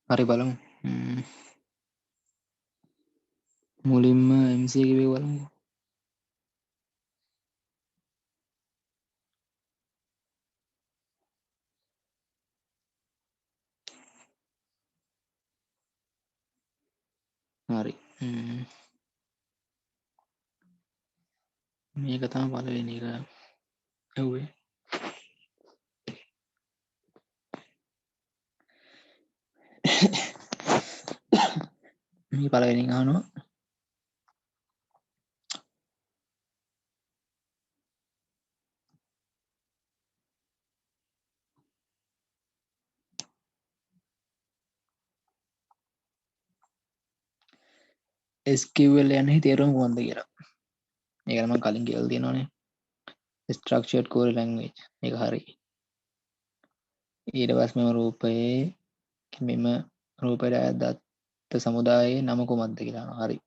හරි බලමු. මුලින්ම MC එකේ බලමු. හරි. මේක තමයි පළවෙනි එක ඇහුවේ. මේ පළවෙනි එක අහනවා SQL යන්නේ තේරුම කොහොමද කියලා. මේක නම් කලින් කියලා තියෙනවානේ. structured query language. මේක හරි. ඊට පස්සේ මෙම රූපයේ මෙම රූපයට අයත් දත්ත සමුදායේ නම කොහොමද කියලා අහනවා. හරි.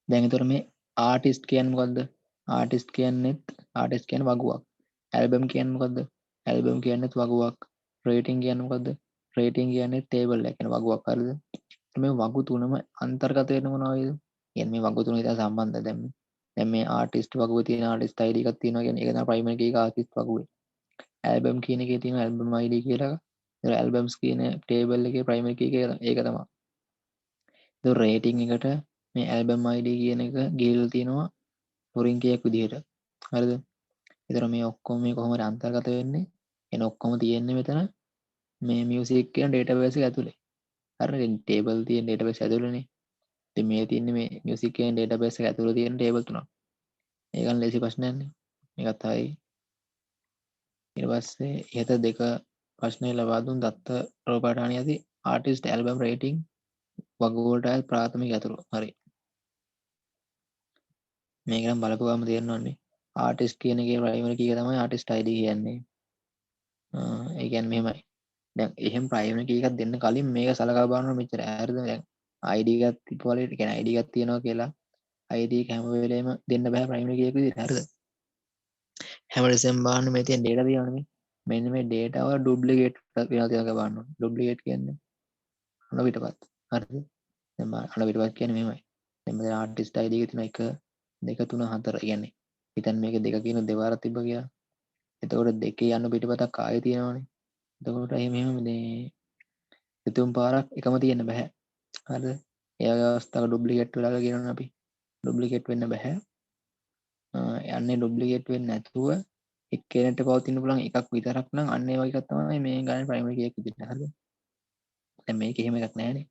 දැන් ඒතර මේ ආටිස්ට් කියන්නේ මොකද්ද? ආටිස්ට් කියන්නේත් ආටිස්ට් කියන්නේ වගුවක්. ඇල්බම් කියන්නේ මොකද්ද? ඇල්බම් කියන්නේත් වගුවක්. රේටින් කියන්නේ මොකද්ද? රේටින් කියන්නේ ටේබල් එක කියන වගුවක්. හරිද? මේ වගු තුනම අන්තර්ගත වෙන මොනවද? කියන්නේ මේ වගු තුන විතර සම්බන්ධ දැන් මේ ආටිස්ට් වගුවේ තියෙන ආටිස්ට් ID එකක් තියෙනවා කියන්නේ ඒක තමයි ප්‍රයිමරි කී එක ආටිස්ට් වගුවේ. ඇල්බම් කියන එකේ තියෙන ඇල්බම් ID කියලා. ඒක ඇල්බම්ස් කියන ටේබල් එකේ ප්‍රයිමරි කී එක ඒක තමයි. ඒක රේටින් එකට මේ ඇල්බම් ID කියන එක ගිහිල්ලා තියෙනවා ෆොරින් කීයක් විදිහට. හරිද? ඒතර මේ ඔක්කොම මේ කොහොමද අන්තර්ගත වෙන්නේ? එන ඔක්කොම තියෙන්නේ මෙතන මේ මියුසික් කියන ඩේටාබේස් එක ඇතුලේ. හරිද? ටේබල් තියෙන ඩේටාබේස් ඇතුලේනේ. ඉතින් මේ තියෙන්නේ මේ මියුසික් කියන ඩේටාබේස් එක ඇතුලේ තියෙන ටේබල් තුනක්. ඒකන් ලේසි ප්‍රශ්නයක් නේ. මේකත් හරි. ඊට පස්සේ ඉහත දෙක ප්‍රශ්නය ලබා දුන් දත්ත රූපටහන ඇති ආටිස්ට් ඇල්බම් රේටිං වගුවලට අයත් ප්‍රාථමික ඇතුළු. හරි. මේක නම් බලපුවාම තේරෙනවනේ. ආටිස්ට් කියන එකේ ප්‍රයිමරි කී එක තමයි ආටිස්ට් ID කියන්නේ. ඒ කියන්නේ මෙහෙමයි. දැන් එහෙම ප්‍රයිමරි කී එකක් දෙන්න කලින් මේක සලකා බලන්න මෙච්චර. හරිද? දැන් ID එකක් තිබ්බවල කියන්නේ ID එකක් තියනවා කියලා ID එක හැම වෙලේම දෙන්න බෑ ප්‍රයිමරි කී එක විදිහට. හරිද? හැමතිස්සෙම බලන්න මේ තියෙන data තියෙනවනේ. මෙන්න මේ data වල duplicate වෙනවා කියලා බලන්න ඕනේ. duplicate කියන්නේ අන පිටපත්. හරිද? දැන් අන පිටපත් කියන්නේ මෙහෙමයි. දැන් මෙතන artist ID එකේ තියෙන 1 2 3 4 කියන්නේ. හිතන්න මේක දෙක කියන දෙපාරක් තිබ්බ කියලා. එතකොට දෙකේ අන පිටපතක් ආයෙ තියෙනවනේ. එතකොට එහෙම මේ තුන් පාරක් එකම තියෙන්න බෑ. හරිද? ඒ වගේ අවස්ථාවක duplicate වෙලා කියනවනේ අපි. duplicate වෙන්න බෑ. යන්නේ duplicate වෙන්නේ නැතුව එක්කෙනෙක්ට පවතින්න පුළුවන් එකක් විතරක් නම් අන්න ඒ වගේ එකක් තමයි මේ ගන්න ප්‍රයිමරි කී එක විදිහට. හරිද? දැන් මේක එහෙම එකක් නැහැනේ.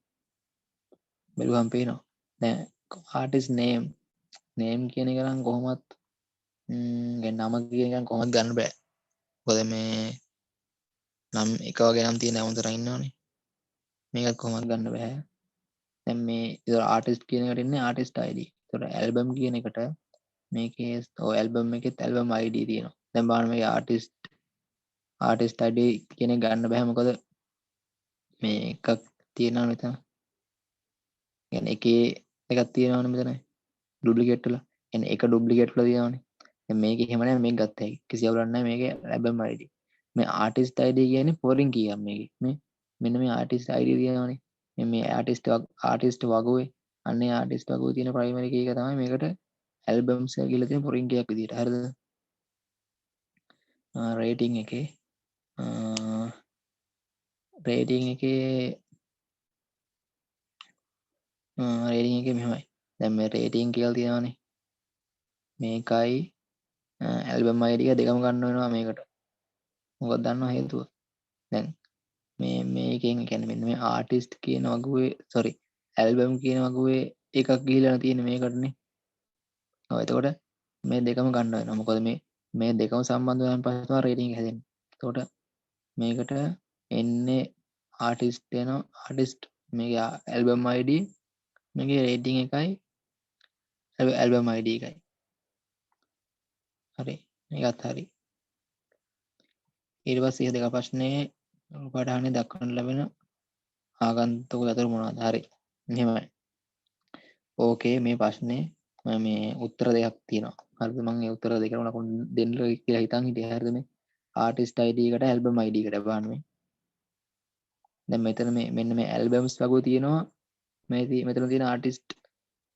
බැලුවම පේනවා. දැන් artist name කියන එක නම් කොහොමත් يعني නම කියන එක කොහොමද ගන්න බෑ. මොකද මේ නම් එක වගේ නම් තියෙන වුන්තර ඉන්නවනේ. මේකත් කොහොමද ගන්න බෑ. දැන් මේ ඉතින් artist කියන එකට ඉන්නේ artist ID. ඒතකොට album කියන එකට මේකේ ඔය ඇල්බම් එකෙත් ඇල්බම් ID තියෙනවා. දැන් බලන්න මේ ආටිස්ට් ID කියන එක ගන්න බෑ මොකද මේ එකක් තියෙනවා මෙතන. يعني එකේ එකක් තියෙනවනේ මෙතන ඩුප්ලිකේට් වෙලා. يعني එක ඩුප්ලිකේට් වෙලා තියෙනවනේ. දැන් මේක එහෙම නැහැ මේක ගත්ත හැකි. කිසි අවුලක් නැහැ මේකේ ඇල්බම් ID. මේ ආටිස්ට් ID කියන්නේ ෆොරින් කීයක් මේකේ. මේ මෙන්න මේ ආටිස්ට් ID තියෙනවනේ. මේ ආටිස්ට් වගුවේ අන්නේ ආටිස්ට් වගුවේ තියෙන ප්‍රයිමරි කී එක තමයි මේකට ඇල්බම්ස් එක කියලා තියෙන ෆොරින් කීයක් විදිහට. හරිද? රේටින් එකේ රේටින් එකේ මෙහෙමයි. දැන් මේ රේටින් කියලා තියෙනවානේ. මේකයි ඇල්බම් ID එක දෙකම ගන්න වෙනවා මේකට. මොකක්ද දන්නව හේතුව? දැන් මේකෙන් කියන්නේ මෙන්න මේ ආටිස්ට් කියන වගුවේ ඇල්බම් කියන වගුවේ එකක් ගිහිලා තියෙන මේකටනේ. ඔව් එතකොට මේ දෙකම ගන්න වෙනවා. මොකද මේ දෙකම සම්බන්ධ වෙන පස්සේ තමයි රේටින් එක හැදෙන්නේ. එතකොට මේකට එන්නේ ආටිස්ට් වෙනවා. ආටිස්ට් මේකේ ඇල්බම් ID මේකේ රේටින් එකයි ඇල්බම් ID එකයි. හරි. මේකත් හරි. ඊට පස්සේ දෙක ප්‍රශ්නේ පාඩහනේ දක්වන්න ලැබෙන ආගන්තුක අතර මොනවද? හරි. මෙහෙමයි. ඕකේ මේ ප්‍රශ්නේ මේ උත්තර දෙකක් තියෙනවා. හරිද? මම ඒ උත්තර දෙකම ලකුණු දෙන්න කියලා හිතන් හිටියේ. හරිද මේ? ආටිස්ට් ID එකට ඇල්බම් ID එකට බලන්න මේ. දැන් මෙතන මෙන්න මේ ඇල්බම්ස් වගේ තියෙනවා. මෙතන තියෙන ආටිස්ට්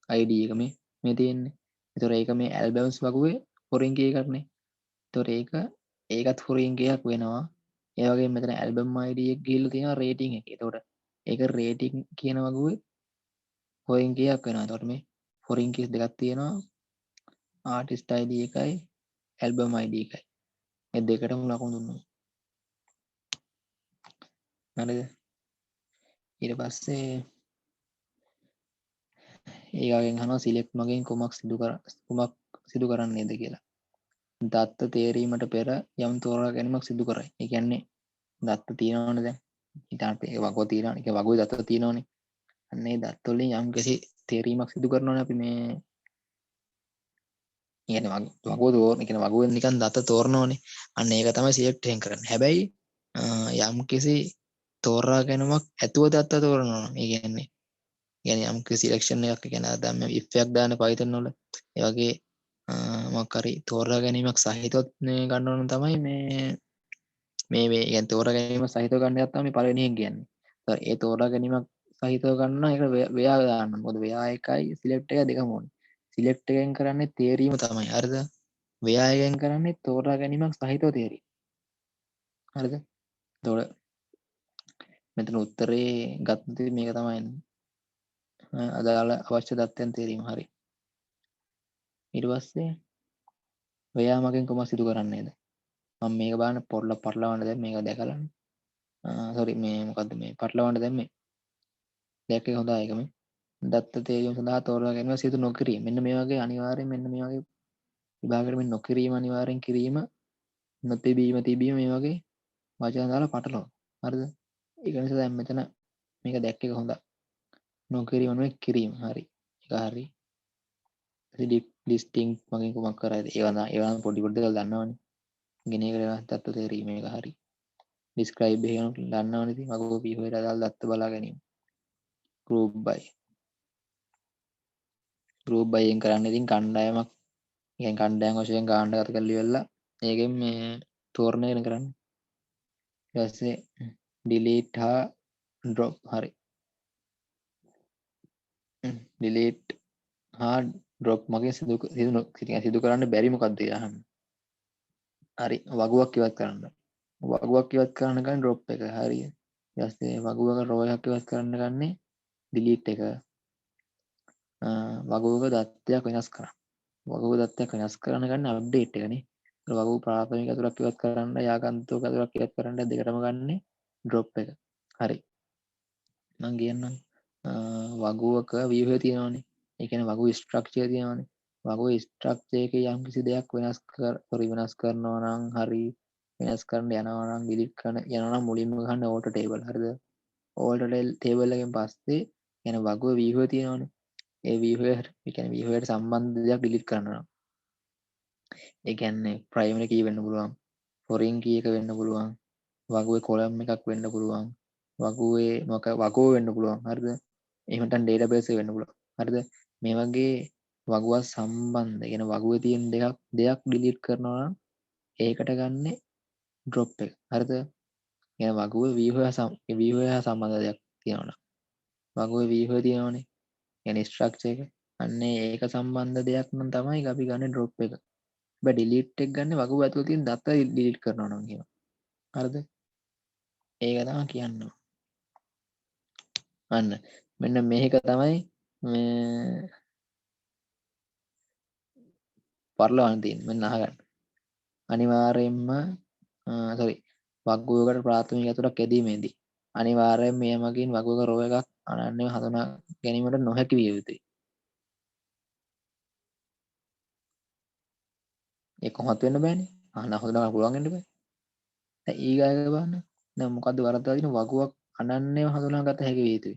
ID එක මේ තියෙන්නේ. ඒතොර ඒක මේ ඇල්බම්ස් වගේ ෆොරින් කී එකක් නේ. ඒතොර ඒකත් ෆොරින් කී එකක් වෙනවා. ඒ වගේම මෙතන ඇල්බම් ID එක ගිහිල්ලා තියෙනවා රේටින් එක. ඒතොර ඒක රේටින් කියන වගේ ෆොරින් කී එකක් වෙනවා. ඒතොර මේ ෆොරින් කීස් දෙකක් තියෙනවා. ආටිස්ට් ID එකයි ඇල්බම් ID එකයි. මේ දෙකටම ලකුණු දුන්නා. හරිද? ඊට පස්සේ ඒගගෙන් අහනවා සිලෙක්ට් මගින් කුමක් සිදු කරන්නේද කියලා. දත්ත තේරීමට පෙර යම් තෝරා ගැනීමක් සිදු කරයි. ඒ කියන්නේ දත්ත තියෙනවනේ දැන්. ඊට ඒ වගෝ තියෙනවා. ඒක වගෝ දත්ත තියෙනවනේ. අන්න ඒ දත්ත වලින් යම් කිසි තේරීමක් සිදු කරනවනේ අපි මේ කියන්නේ වගෝ තෝරන කියන වගෝ නිකන් දත්ත තෝරනවනේ. අන්න ඒක තමයි සිලෙක්ට් එකෙන් කරන්නේ. හැබැයි යම් කිසි තෝරා ගැනීමක් ඇතුව දත්ත තෝරනවා. ඒ කියන්නේ යම් සිලෙක්ෂන් එකක් කියන්නේ දැන් මේ if එකක් දාන Python වල ඒ වගේ මොකක් හරි තෝරා ගැනීමක් සහිතවත් මේ ගන්න ඕන තමයි මේ يعني තෝරා ගැනීම සහිතව ගන්න එකක් තමයි පළවෙනි එක කියන්නේ. ඒ තෝරා ගැනීමක් සහිතව ගන්න එක වෙයා දාන්න. මොකද වෙයා එකයි සිලෙක්ට් එක දෙකම ඕනේ. සිලෙක්ට් එකෙන් කරන්නේ තේරීම තමයි. හරිද? වෙයා එකෙන් කරන්නේ තෝරා ගැනීමක් සහිතව තේරීම. හරිද? එතකොට මෙතන උත්තරේ ගත්තේ මේක තමයි අදාළ අවශ්‍ය දත්තයන් තේරීම. හරි. ඊට පස්සේ වෙයා මගෙන් කොහොමද සිදු කරන්නේද? මම මේක බලන්න පටලවන්න දැන් මේක දැකලා සෝරි මේ මොකද්ද මේ පටලවන්න දැන් මේ දෙයක් එක හොඳයි ඒක මේ දත්ත තේරීම සඳහා තෝරා ගැනීම සිදු නොකිරීම. මෙන්න මේ වගේ අනිවාර්යෙන් මෙන්න මේ වගේ විභාගයට මෙන්න නොකිරීම අනිවාර්යෙන් කිරීම නොතිබීම තිබීම මේ වගේ වචන දාලා පටලවනවා. හරිද? ඒක නිසා දැන් මෙතන මේක දැක්ක එක හොඳයි. නොකිරීම නෙවෙයි කිරීම. හරි. ඒක හරි. ඩිස්ටින්ක්ට් මගෙන් කොමක් කරයිද? ඒවා නම් පොඩි දේවල් දන්නවනේ. ගෙන ඒකට දත්ත තේරීම මේක හරි. ඩිස්ක්‍රයිබ් එක දන්නවනේ ඉතින් වගෝ පිහුවට අදාළ දත්ත බලා ගැනීම. ගෲප් බයි එකෙන් කරන්නේ ඉතින් කණ්ඩායමක් يعني කණ්ඩායම් වශයෙන් ගානකට කරලා ඉවරලා ඒකෙන් මේ තෝරන එක කරන්නේ. ඊට පස්සේ delete හා drop හරි. delete හා drop මගෙන් සිදු කරන්න බැරි මොකක්ද කියලා අහන්නේ. හරි වගුවක් ඉවත් කරන්න. වගුවක් ඉවත් කරන්න ගන්නේ drop එක. හරිය. ඊට පස්සේ වගුවක row එකක් ඉවත් කරන්න ගන්නේ delete එක. වගුවක දත්තයක් වෙනස් කරන්න. වගුව දත්තයක් වෙනස් කරන්න ගන්න අප්ඩේට් එකනේ. වගුව ප්‍රාථමික අතුරක් ඉවත් කරන්න යාගන්තුක අතුරක් ඉවත් කරන්න දෙකටම ගන්නේ drop එක. හරි. මම කියන්නම් වගුවක view එක තියෙනවානේ. ඒ කියන්නේ වගුව structure තියෙනවානේ. වගුව structure එකේ යම්කිසි දෙයක් වෙනස් කරනවා නම් හරි වෙනස් කරන්න යනවා නම් delete කරන යනවා නම් මුලින්ම ගන්න alt table. හරිද? alt table එකෙන් පස්සේ කියන වගුව view එක තියෙනවානේ. ඒ view එක ඒ කියන්නේ view එකට සම්බන්ධ දෙයක් delete කරනවා නම් ඒ කියන්නේ primary key වෙන්න පුළුවන් foreign key එක වෙන්න පුළුවන් වගුවේ column එකක් වෙන්න පුළුවන් වගුවේ වගුව වෙන්න පුළුවන් හරිද එහෙම නැත්නම් database එක වෙන්න පුළුවන් හරිද මේ වගේ වගුවක් සම්බන්ධ කියන වගුවේ තියෙන දෙයක් delete කරනවා නම් ඒකට ගන්නෙ drop එක හරිද කියන වගුවේ view එක සම්බන්ධ දෙයක් තියෙනවා නම් වගුවේ view එක තියෙනවනේ කියන්නේ structure එක අන්න ඒක සම්බන්ධ දෙයක් නම් තමයි අපි ගන්න drop එක delete එක ගන්න වගුව ඇතුළේ තියෙන දත්ත delete කරනවා නම් කියනවා. හරිද? ඒක තමයි කියන්නේ. අන්න මෙන්න මේක තමයි මේ පරිලවන්න තියෙන්නේ. මෙන්න අහගන්න. අනිවාර්යයෙන්ම sorry වගුවකට ප්‍රාථමික අතුරක් ඇදීමේදී අනිවාර්යයෙන් මේ මගින් වගුවක row එකක් අනන්‍යව හඳුනා ගැනීමට නොහැකි විය යුතුයි. ඒක කොහොමද වෙන්න බෑනේ. හඳුනා පුළුවන් වෙන්න බෑ. දැන් ඊගායක බලන්න. දැන් මොකද්ද වරද්දලා තියෙන වගුවක් අනන්‍යව හඳුනාගත හැකි විය යුතුයි.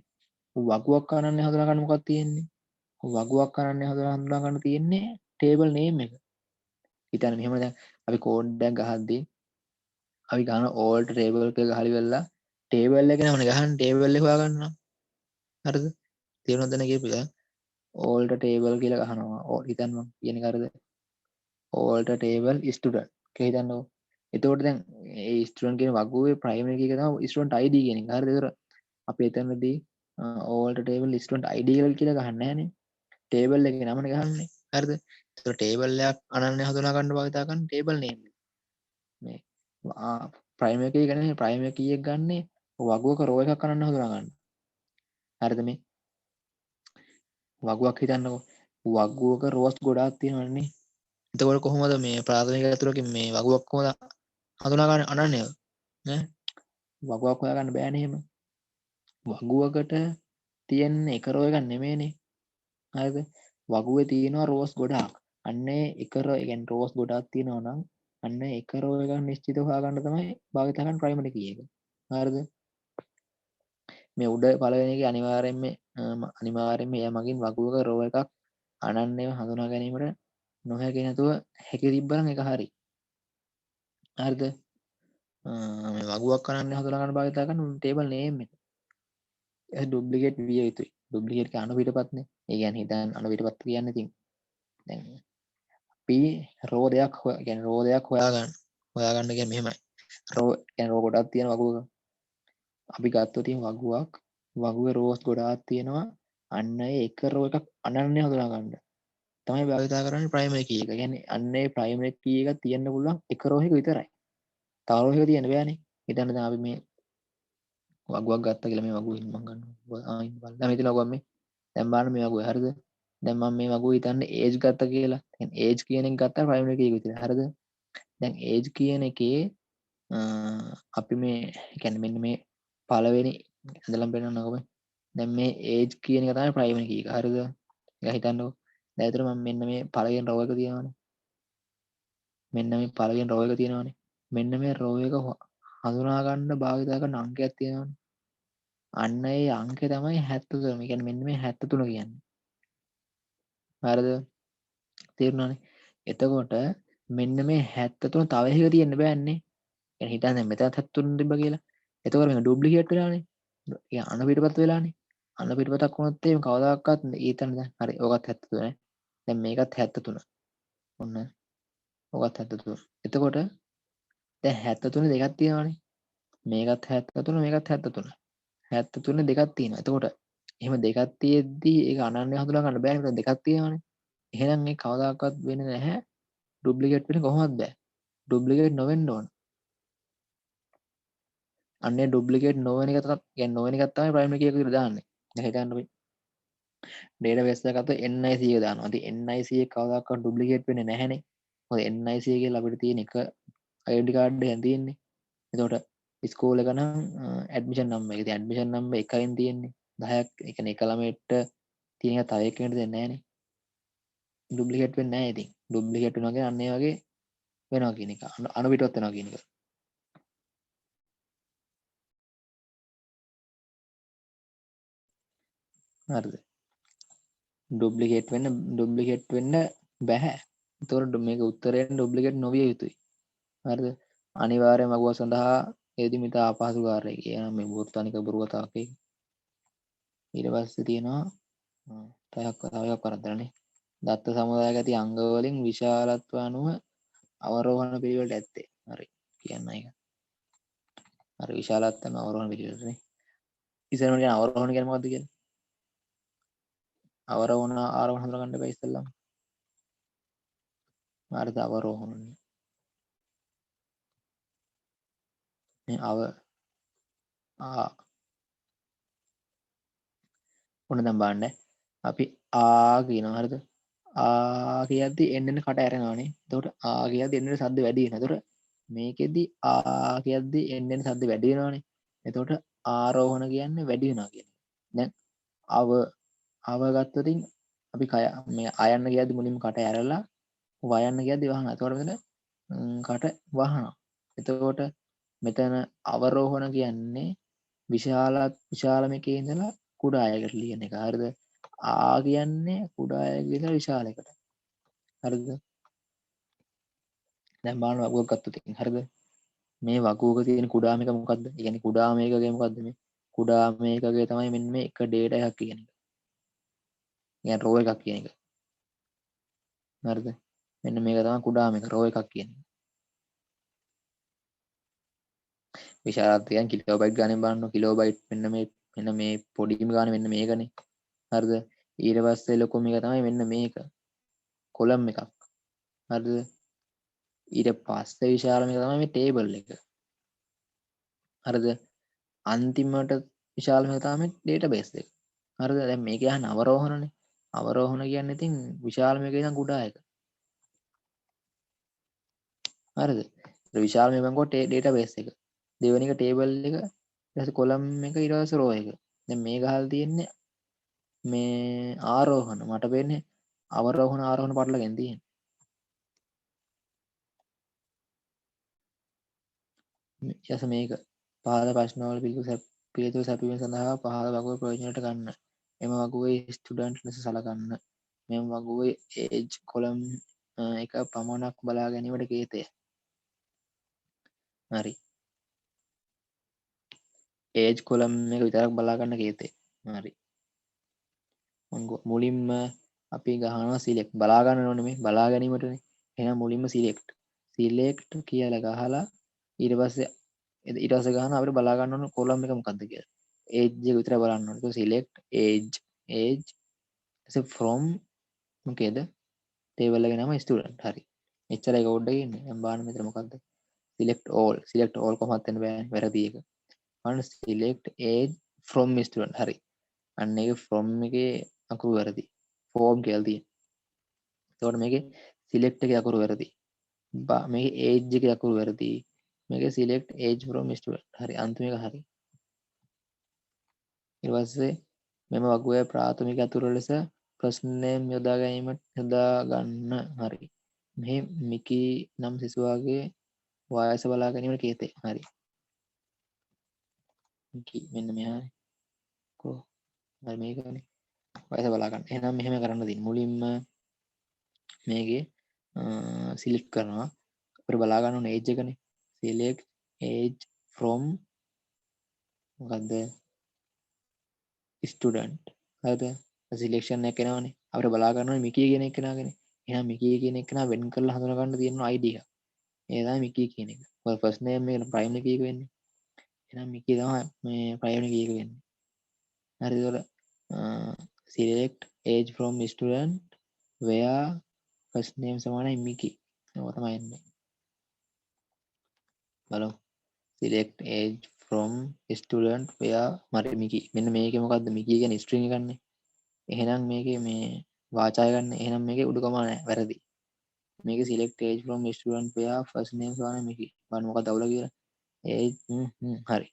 වගුවක් අනන්‍යව හඳුනා ගන්න මොකක්ද තියෙන්නේ? වගුවක් අනන්‍යව හඳුනා ගන්න තියෙන්නේ table name එක. හිතන්න මෙහෙම දැන් අපි කෝඩ් එකක් ගහද්දී අපි ගන්න alt table එක ගහලා ඉවරලා table එක නමනේ ගහන්නේ table එක හොයාගන්නවා. හරිද? තේරුණාද දැන් කියපු එක? alt table කියලා ගහනවා. හිතන්න මම කියන එක හරිද? alt table student කියලා හිතන්නකෝ. එතකොට දැන් ඒ ස්ටුඩන්ට් කියන වගුවේ ප්‍රයිමරි කී එක තමයි ස්ටුඩන්ට් ID කියන එක. හරිද? අපි එතනදී ඕල්ට ටේබල් ස්ටුවන්ට් අයිඩියල් කියලා ගහන්නේ නැහනේ. ටේබල් එකේ නමනේ ගහන්නේ. හරිද? ඒතකොට ටේබල් එකක් අනන්‍ය හඳුනා ගන්න භාවිතා කරන ටේබල් නේම් මේ ප්‍රයිම් එකේ ගන්නේ ප්‍රයිම් එක කීයක් ගන්නේ වගුවක රෝ එකක් අනන්‍ය හඳුනා ගන්න. හරිද මේ? වගුවක් හිතන්නකෝ. වගුවක රෝස් ගොඩාක් තියෙනවනේ. එතකොට කොහොමද මේ ප්‍රාථමික ඇතුළකින් මේ වගුවක් කොහොමද හඳුනා ගන්න අනන්‍යව? ඈ වගුවක් හොයාගන්න බෑනේ එහෙම. වගුවකට තියෙන එක රෝ එකක් නෙමෙයිනේ. හරිද? වගුවේ තියෙනවා රෝස් ගොඩාක්. අන්නේ එක රෝ ඒ කියන්නේ රෝස් ගොඩාක් තියෙනවා නම් අන්න එක රෝ එකක් නිශ්චිතව හොයාගන්න තමයි භාවිත කරන ප්‍රයිමරි කී එක. හරිද? මේ උඩ පළවෙනි එකේ අනිවාර්යෙන්ම එය මගින් වගුවක රෝ එකක් අනන්‍යව හඳුනා ගැනීමට නොහැකි නැතුව හැකි තිබ්බනම් ඒක හරි. හරිද? මේ වගුවක් අනන්‍ය හඳුනා ගන්න භාවිත කරන ටේබල් නේම් එක. ඒ ඩුප්ලිකේට් විය යුතුයි. ඩුප්ලිකේට් එක අණු පිටපත්නේ. ඒ කියන්නේ හිතන්න අණු පිටපත් කියන්නේ ඉතින් දැන් අපි රෝ දෙයක් කියන්නේ රෝ දෙයක් හොයාගන්න කියන්නේ මෙහෙමයි. රෝ කියන්නේ රෝ ගොඩක් තියෙන වගුවක. අපි ගත්තොත් වගුවේ රෝස් ගොඩාක් තියෙනවා. අන්න ඒ එක රෝ එකක් අනන්‍ය හඳුනා ගන්න. තමයි භාවිතා කරන්නේ ප්‍රයිමරි කී එක. කියන්නේ අන්න ඒ ප්‍රයිමරි කී එක තියෙන්න පුළුවන් එක රෝ එක විතරයි. තව රෝ එක තියෙන්න බෑනේ. හිතන්න දැන් අපි මේ වගුවක් ගත්තා කියලා මේ වගුවෙන් මම ගන්නවා. ආයින් බලන්න. දැන් හිතලා වගුවක් මේ දැන් බලන්න මේ වගුව හරිද? දැන් මම මේ වගුව හිතන්නේ ඒජ් ගත්තා කියලා. දැන් ඒජ් කියන එක ගත්තා ප්‍රයිමරි කී එක විතරයි. හරිද? දැන් ඒජ් කියන එකේ අපි මේ කියන්නේ මෙන්න මේ පළවෙනි ඉඳලම බලන්නකො. දැන් මේ ඒජ් කියන එක තමයි ප්‍රයිමරි කී එක. හරිද? ඒක හිතන්නකො. දැන් ඒතර මම මෙන්න මේ පළවෙනි රෝ එක තියෙනවානේ. මෙන්න මේ පළවෙනි රෝ එක තියෙනවානේ. මෙන්න මේ රෝ එක හඳුනා ගන්න භාවිතා කරන අංකයක් තියෙනවානේ. අන්න ඒ අංකය තමයි 73. ඒ කියන්නේ මෙන්න මේ 73 කියන්නේ. හරිද? තේරුණානේ? එතකොට මෙන්න මේ 73 තව එකක තියෙන්න බෑන්නේ. يعني හිතන්න දැන් මෙතනත් 73 තිබ්බ කියලා. එතකොට මේක ඩුප්ලිකේට් වෙලානේ. ඒ අණු පිටපත් වෙලානේ. අණු පිටපතක් වුණොත් එහෙම කවදාකවත් ඊතන දැන් හරි. ඕකත් 73 නේ. දැන් මේකත් 73. ඔන්න. ඕකත් 73. එතකොට දැන් 73 දෙකක් තියෙනවානේ. මේකත් 73 මේකත් 73. 73 දෙකක් තියෙනවා. එතකොට එහෙම දෙකක් තියෙද්දි ඒක අනන්‍ය හඳුනා ගන්න බෑනේ. මෙතන දෙකක් තියෙනවානේ. එහෙනම් මේ කවදාකවත් වෙන්නේ නැහැ. ඩුප්ලිකේට් වෙන්න කොහොමවත් බෑ. ඩුප්ලිකේට් නොවෙන්න ඕන. අන්නේ ඩුප්ලිකේට් නොවන එක තමයි කියන්නේ නොවන එකක් තමයි ප්‍රයිමරි කී එක විතර දාන්නේ. දැන් හිතන්න අපි ඩේටාබේස් එකකට NIC එක දානවා. ඉතින් NIC එක කවදාකවත් ඩුප්ලිකේට් වෙන්නේ නැහැනේ. මොකද NIC එකේ අපිට තියෙන එක ID කාඩ් එකෙන් තියෙන්නේ. එතකොට ස්කූල් එක නම් ඇඩ්මිෂන් නම්බර් එක. ඉතින් ඇඩ්මිෂන් නම්බර් 1න් තියෙන්නේ. 10ක් ඒ කියන්නේ එක ළමයට තියෙන එක තව එක්කෙනෙකුට දෙන්නේ නැහැනේ. ඩුප්ලිකේට් වෙන්නේ නැහැ ඉතින්. ඩුප්ලිකේට් වෙනවා කියන්නේ අන්න ඒ වගේ වෙනවා කියන එක. අණු පිටවත් වෙනවා කියන එක. හරිද? ඩුප්ලිකේට් වෙන්න බැහැ. ඒතකොට මේක උත්තරයෙන් ඩුප්ලිකේට් නොවිය යුතුයි. හරිද? අනිවාර්යයෙන්ම වගුව සඳහා එදිමිතා අපහසු කාර්යය කියන මේ බොරුතනික බොරු කතාවක් ඒක. ඊට පස්සේ තියෙනවා තව එකක් කරද්දලානේ. දත්ත සමුදායක ඇති අංග වලින් විශාලත්ව අනුව අවරෝහණ පිළිවෙලට ඇත්තේ. හරි. කියන්න ඒක. හරි විශාලත්වම අවරෝහණ පිළිවෙලටනේ. ඉතින් කියන අවරෝහණ කියන්නේ මොකද්ද කියන්නේ? ආරෝහණ හඳුනගන්න බෑ ඉස්සෙල්ලම. හරිද අවරෝහණ. මේ ඔන්න දැන් බලන්න. අපි කියනවා හරිද? කියද්දි එන්න කට ඇරෙනවානේ. එතකොට කියද්දි එන්න සද්ද වැඩි වෙනවා. එතකොට මේකෙදි කියද්දි එන්න සද්ද වැඩි වෙනවානේ. එතකොට ආරෝහණ කියන්නේ වැඩි වෙනවා කියන්නේ. දැන් අව ගත්තොතින් අපි කය මේ අයන්න කියද්දි මුලින්ම කට ඇරලා වයන්න කියද්දි වහනවා. එතකොට මෙතන කට වහනවා. එතකොට මෙතන අවරෝහණ කියන්නේ විශාලම එකේ ඉඳලා කුඩා අයකට ලියන එක. හරිද? කියන්නේ කුඩා අයගේ ඉඳලා විශාල එකට. හරිද? දැන් බලන්න වගුවක් ගත්තොත් හරිද? මේ වගුවක තියෙන කුඩාම එක මොකද්ද? ඒ කියන්නේ කුඩාම එකගේ මොකද්ද මේ? කුඩාම එකගේ තමයි මෙන්න මේ එක ඩේටා එකක් කියන එක. يعني රෝ එකක් කියන එක. හරිද? මෙන්න මේක තමයි කුඩාම එක රෝ එකක් කියන්නේ. විශාලත්වය කියන්නේ කිලෝබයිට් ගණන් බලන්න කිලෝබයිට් මෙන්න මේ මෙන්න මේ පොඩිම ගාන මෙන්න මේකනේ. හරිද? ඊට පස්සේ ලොකුම එක තමයි මෙන්න මේක. කොලම් එකක්. හරිද? ඊට පස්සේ විශාලම එක තමයි මේ ටේබල් එක. හරිද? අන්තිමට විශාලම එක තමයි ඩේටාබේස් එක. හරිද? දැන් මේක යහන අවරෝහණනේ. අවරෝහණ කියන්නේ ඉතින් විශාලම එක ඉඳන් කුඩා එක. හරිද? විශාලම එකෙන් කොට ඩේටාබේස් එක. දෙවෙනි එක ටේබල් එක, ඊට පස්සේ කොලම් එක, ඊට පස්සේ රෝ එක. දැන් මේ ගහලා තියෙන්නේ මේ ආරෝහණ. මට වෙන්නේ අවරෝහණ ආරෝහණ පටලගෙන තියෙන්නේ. ඊට මේක පහළ ප්‍රශ්නවල පිළිතුරු සැපයීම සඳහා පහළ වගුව ප්‍රයෝජනයට ගන්න. එම වගුවේ ස්ටුඩන්ට් ලෙස සලකන්න. මෙම වගුවේ ඒජ් කොලම් එක පමණක් බලා ගැනීමට කේතය. හරි. ඒජ් කොලම් එක විතරක් බලා ගන්න කේතේ. හරි. මුලින්ම අපි ගහනවා සිලෙක්ට්. බලා ගන්න ඕනේ මේ බලා ගැනීමටනේ. එහෙනම් මුලින්ම සිලෙක්ට්. සිලෙක්ට් කියලා ගහලා ඊට පස්සේ ගහන අපිට බලා ගන්න ඕන කොලම් එක මොකක්ද කියලා. ඒජ් එක විතර බලන්න ඕනේ. ඒක සිලෙක්ට් ඒජ් from මොකේද? ටේබල් එකේ නම ස්ටුඩන්ට්. හරි. එච්චරයි කෝඩ් එකේ ඉන්නේ. දැන් බලන්න මෙතන මොකක්ද? select all කොහොමද වෙන්න බෑ. වැරදි එක. අන්න select age from student. හරි. අන්න ඒක from එකේ අකුරු වැරදි. form කියලා තියෙනවා. එතකොට මේකේ select එකේ අකුරු වැරදි. මේකේ age එකේ අකුරු වැරදි. මේකේ select age from student. හරි. අන්තිම එක හරි. ඊට පස්සේ මෙම වගුවේ ප්‍රාථමික අතුරු ලෙස ප්‍රශ්නයෙන් යොදා ගන්න. හරි. මෙහි මිකී නම් සිසුවාගේ වයස බලා ගැනීමට කේතේ. හරි. මිකී මෙන්න මෙහානේ. කො හරි මේකනේ. වයස බලා ගන්න. එහෙනම් මෙහෙම කරන්න තියෙන්නේ. මුලින්ම මේකේ සිලෙක්ට් කරනවා. අපිට බලා ගන්න ඕනේ ඒජ් එකනේ. select age from මොකද්ද? student. හරිද? සිලෙක්ෂන් එක එනවනේ. අපිට බලා ගන්න ඕනේ මිකී කියන එක නාගනේ. එහෙනම් මිකී කියන එක නා වෙන් කරලා හඳුනා ගන්න තියෙනවා ID එක. ඒ තමයි මිකී කියන එක. ඔය ෆස්ට් නේම් එක ප්‍රයිම් කී එක වෙන්නේ. එහෙනම් මිකී තමයි මේ ප්‍රයිම් කී එක වෙන්නේ. හරිද? select age from student where first name සමානයි මිකි. ඒක තමයි එන්නේ. බලමු. select age from student where මට මිකි. මෙන්න මේකේ මොකද්ද? මිකි කියන්නේ string එකක්නේ. එහෙනම් මේකේ මේ වාචාය ගන්න. එහෙනම් මේකේ උඩුකම නැහැ. වැරදි. මේකේ select age from student where first name සමානයි මිකි. බලන්න මොකක්ද අවුල කියලා. age හරි.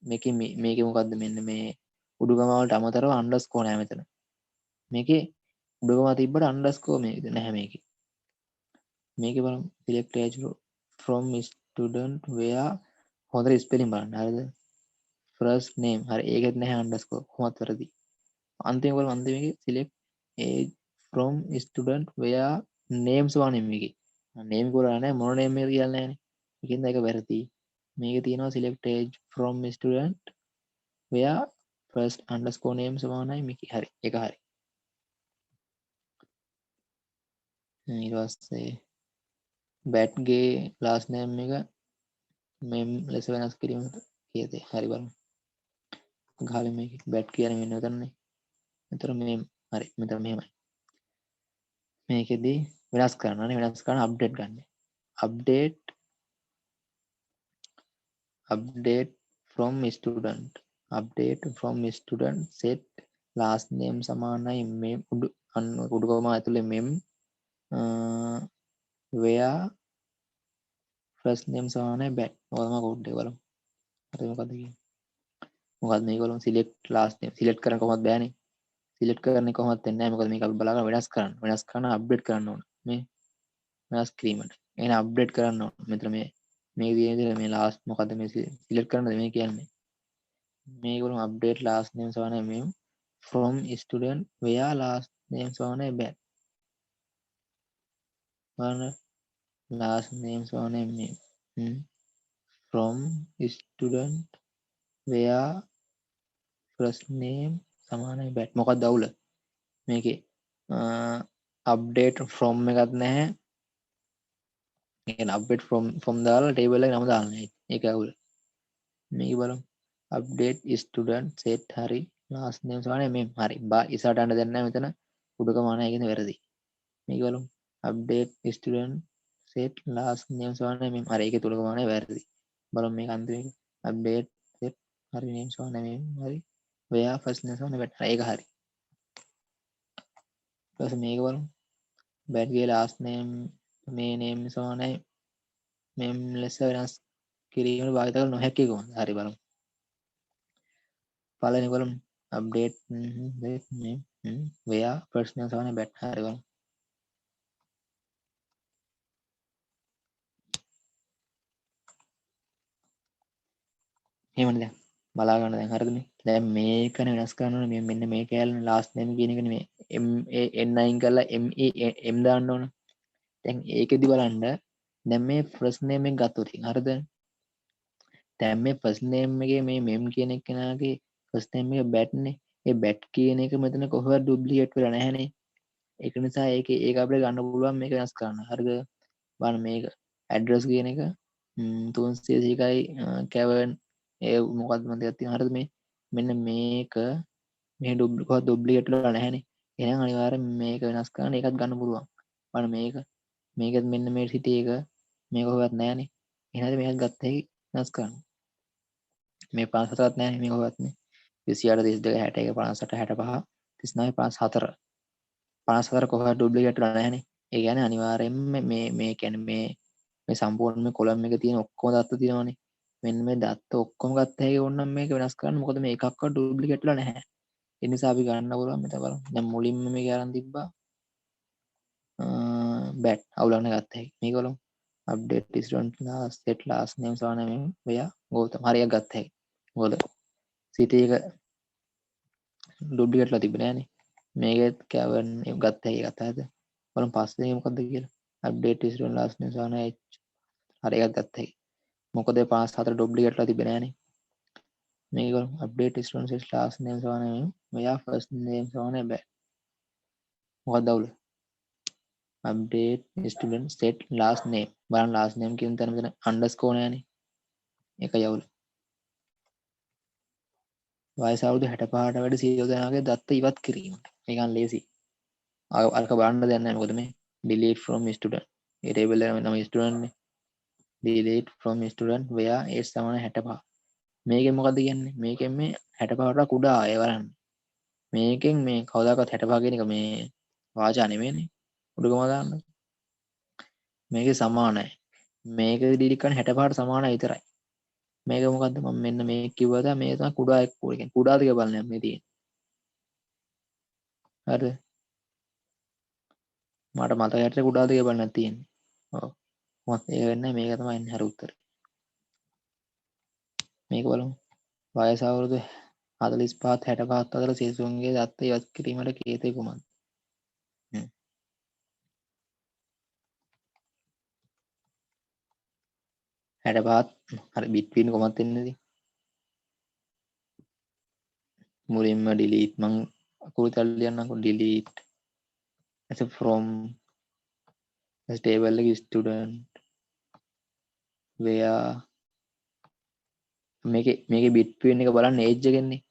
මේකේ මොකද්ද? මෙන්න මේ උඩුකම වලට අමතරව අන්ඩර්ස්කෝර් නැහැ මෙතන. මේකේ උඩුකම තිබ්බට අන්ඩර්ස්කෝර් මේක නැහැ මේකේ. මේකේ බලමු select age from student where හොඳට ස්පෙලිං බලන්න. හරිද? first name හරි ඒකෙත් නැහැ අන්ඩර්ස්කෝර්. කොහොමද වැරදි. අන්තිම බලමු අන්තිම එකේ select age from student where names වගේ මේකේ. name කියලා නැහැ මොන name එකද කියලා නැහැනේ. ඒකෙන්ද ඒක වැරදි. මේකේ තියෙනවා select age from student where first underscore name සමානයි මිකි. හරි. ඒක හරි. ඊට පස්සේ බැට්ගේ last name එක මෙම් ලෙස වෙනස් කිරීමට කියතේ. හරි බලමු. ගහලා මේක බැට් කියන්නේ මෙන්න මෙතනනේ. මෙතන මේ හරි. මෙතන මෙහෙමයි. මේකෙදි වෙනස් කරනවානේ. වෙනස් කරන අප්ඩේට් ගන්න. update from student. update from student set last name සමානයි මෙම් උඩුකම ඇතුලේ මෙම් where first name සමානයි බැට්. ඔයාලම කෝඩ් එක බලමු. හරි මොකද්ද කියන්නේ? මොකක්ද මේක බලමු select last name select කරන්න කොහොමද බෑනේ. select කරන්නේ කොහොමද වෙන්නේ නැහැ. මොකද මේක අපි බලාගෙන වෙනස් කරන්න අප්ඩේට් කරන්න ඕන. මේ වෙනස් කිරීමට. එහෙනම් අප්ඩේට් කරන්න ඕන. මෙතන මේ විදිහට මේ last මොකද්ද මේ select කරන්නද මේ කියන්නේ. මේක බලමු update last name සමානයි මේ from student where last name සමානයි බෑට්. බලන්න last name සමානයි මේ from student where first name සමානයි බැට්. මොකක්ද අවුල මේකේ? අප්ඩේට් from එකක් නැහැ. ඒ කියන්නේ අප්ඩේට් from දාලා ටේබල් එකේ නම දාන්න. ඒක අවුල. මේක බලමු. update student set හරි last name සමානයි මේ හරි බා ඉස්සරහට යන්න දෙන්නේ නැහැ මෙතන උඩක මානයි කියන වැරදි මේක බලමු update student set last name සමානයි මේ හරි ඒකේ තුලක මානයි වැරදි බලමු මේක අන්තිමේ update set හරි name සමානයි මේ හරි where first name සමානයි වැරදි ඒක හරි ඊට පස්සේ මේක බලමු bad ගේ last name මේ name සමානයි මෙම් ලෙස වෙනස් කිරීමට භාවිත කළ නොහැකි කොහොමද හරි බලමු පළවෙනි බලමු update name where first name සමානයි bad හරි බලමු එහෙමනේ දැන් බලා ගන්න දැන් හරිද මේ දැන් මේකනේ වෙනස් කරන්න ඕනේ මේ මෙන්න මේ කැලේ last name කියන එක නෙමෙයි m a n අයින් කරලා m e m දාන්න ඕන දැන් ඒකෙදි බලන්න දැන් මේ first name එක ගත්තොත් හරිද දැන් මේ first name එකේ මේ mem කියන එක්කෙනාගේ first name එක bat නේ ඒ bat කියන එක මෙතන කොහොමද duplicate වෙලා නැහැනේ ඒක නිසා ඒක අපිට ගන්න පුළුවන් මේක වෙනස් කරන්න හරිද බලන්න මේක address කියන එක 301යි කැවන් ඒ මොකක්ද මන් දෙයක් තියෙනවා හරිද මේ මෙන්න මේක මේ ඩුප්ලිකේට් වෙලා නැහැනේ එහෙනම් අනිවාර්යෙන් මේක වෙනස් කරන්න ඒකත් ගන්න පුළුවන් බලන්න මේකත් මෙන්න මේ සිටි එක මේක කොහෙවත් නැහැනේ එහෙනම් මේකත් ගත්ත හැකි වෙනස් කරන්න මේ 54ත් නැහැනේ මේක කොහෙවත් නේ 28 32 61 58 65 39 54 54 කොහෙවත් ඩුප්ලිකේට් වෙලා නැහැනේ ඒ කියන්නේ අනිවාර්යෙන්ම මේ කියන්නේ මේ සම්පූර්ණ මේ කොලම් එකේ තියෙන ඔක්කොම දත්ත තියෙනවානේ මෙන්න මේ දත්ත ඔක්කොම ගත්ත හැකි ඕනනම් මේක වෙනස් කරන්න මොකද මේ එකක්වත් ඩුප්ලිකේට් වෙලා නැහැ ඒ නිසා අපි ගන්න පුළුවන් මෙතන බලමු දැන් මුලින්ම මේක අරන් තිබ්බා බැට් අවුලන්න ගත්ත හැකි මේක බලමු update student last set last name සමාන මේ මෙයා ගෞතම හරියක් ගත්ත හැකි මොකද සිටි එක ඩුප්ලිකේට්ලා තිබ්බේ නෑනේ මේකත් කැවන් ගත්ත හැකි ගත්තාද බලමු පස්සේ මොකද්ද කියලා අප්ඩේට් student last name සමාන හරියක් ගත්ත හැකි මොකද 54 ඩුප්ලිකේට්ලා තිබ්බේ නෑනේ මේක බලමු update student set last name සමාන මේ මෙයා first name සමාන බෑ මොකක්ද අවුල update student set last name බලන්න last name කියන තැන මෙතන underscore නෑනේ ඒකයි අවුල වයස අවුරුදු 65ට වැඩි සියලු දෙනාගේ දත්ත ඉවත් කිරීම මේකන් ලේසි අරක බලන්න දෙයක් නැහැ මොකද මේ delete from student A table එකේ නම student නේ delete from student where age සමාන 65 මේකෙන් මොකද්ද කියන්නේ මේකෙන් මේ 65ට කුඩා අය බලන්න මේකෙන් මේ කවදාකවත් 65 කියන එක මේ වාචා නෙමෙයිනේ උඩගම දාන්න මේකේ සමානයි මේක delete කරන්න 65ට සමානයි විතරයි මේක මොකද්ද මම මෙන්න මේක කිව්වද මේ තමයි කුඩා එක්ක කියන්නේ කුඩාද කියලා බලන්න මේ තියෙන්නේ හරිද මට මතක හැටියට කුඩාද කියලා බලන්නත් තියෙන්නේ ඔව් මොකක්ද ඒක වෙන්නේ මේක තමයි එන්නේ හරි උත්තරේ මේක බලමු වයස අවුරුදු 45 65 අතර සිසුන්ගේ දත්ත ඉවත් කිරීමට කේතේ කුමක්ද 65 හරි බිට්වීන් කොමත් එන්නේද මුලින්ම delete මං අකුරු තල්ලි ලියන්නකෝ delete as a from as table එකේ student where මේකේ බිට්වීන් එක බලන්න age එකන්නේ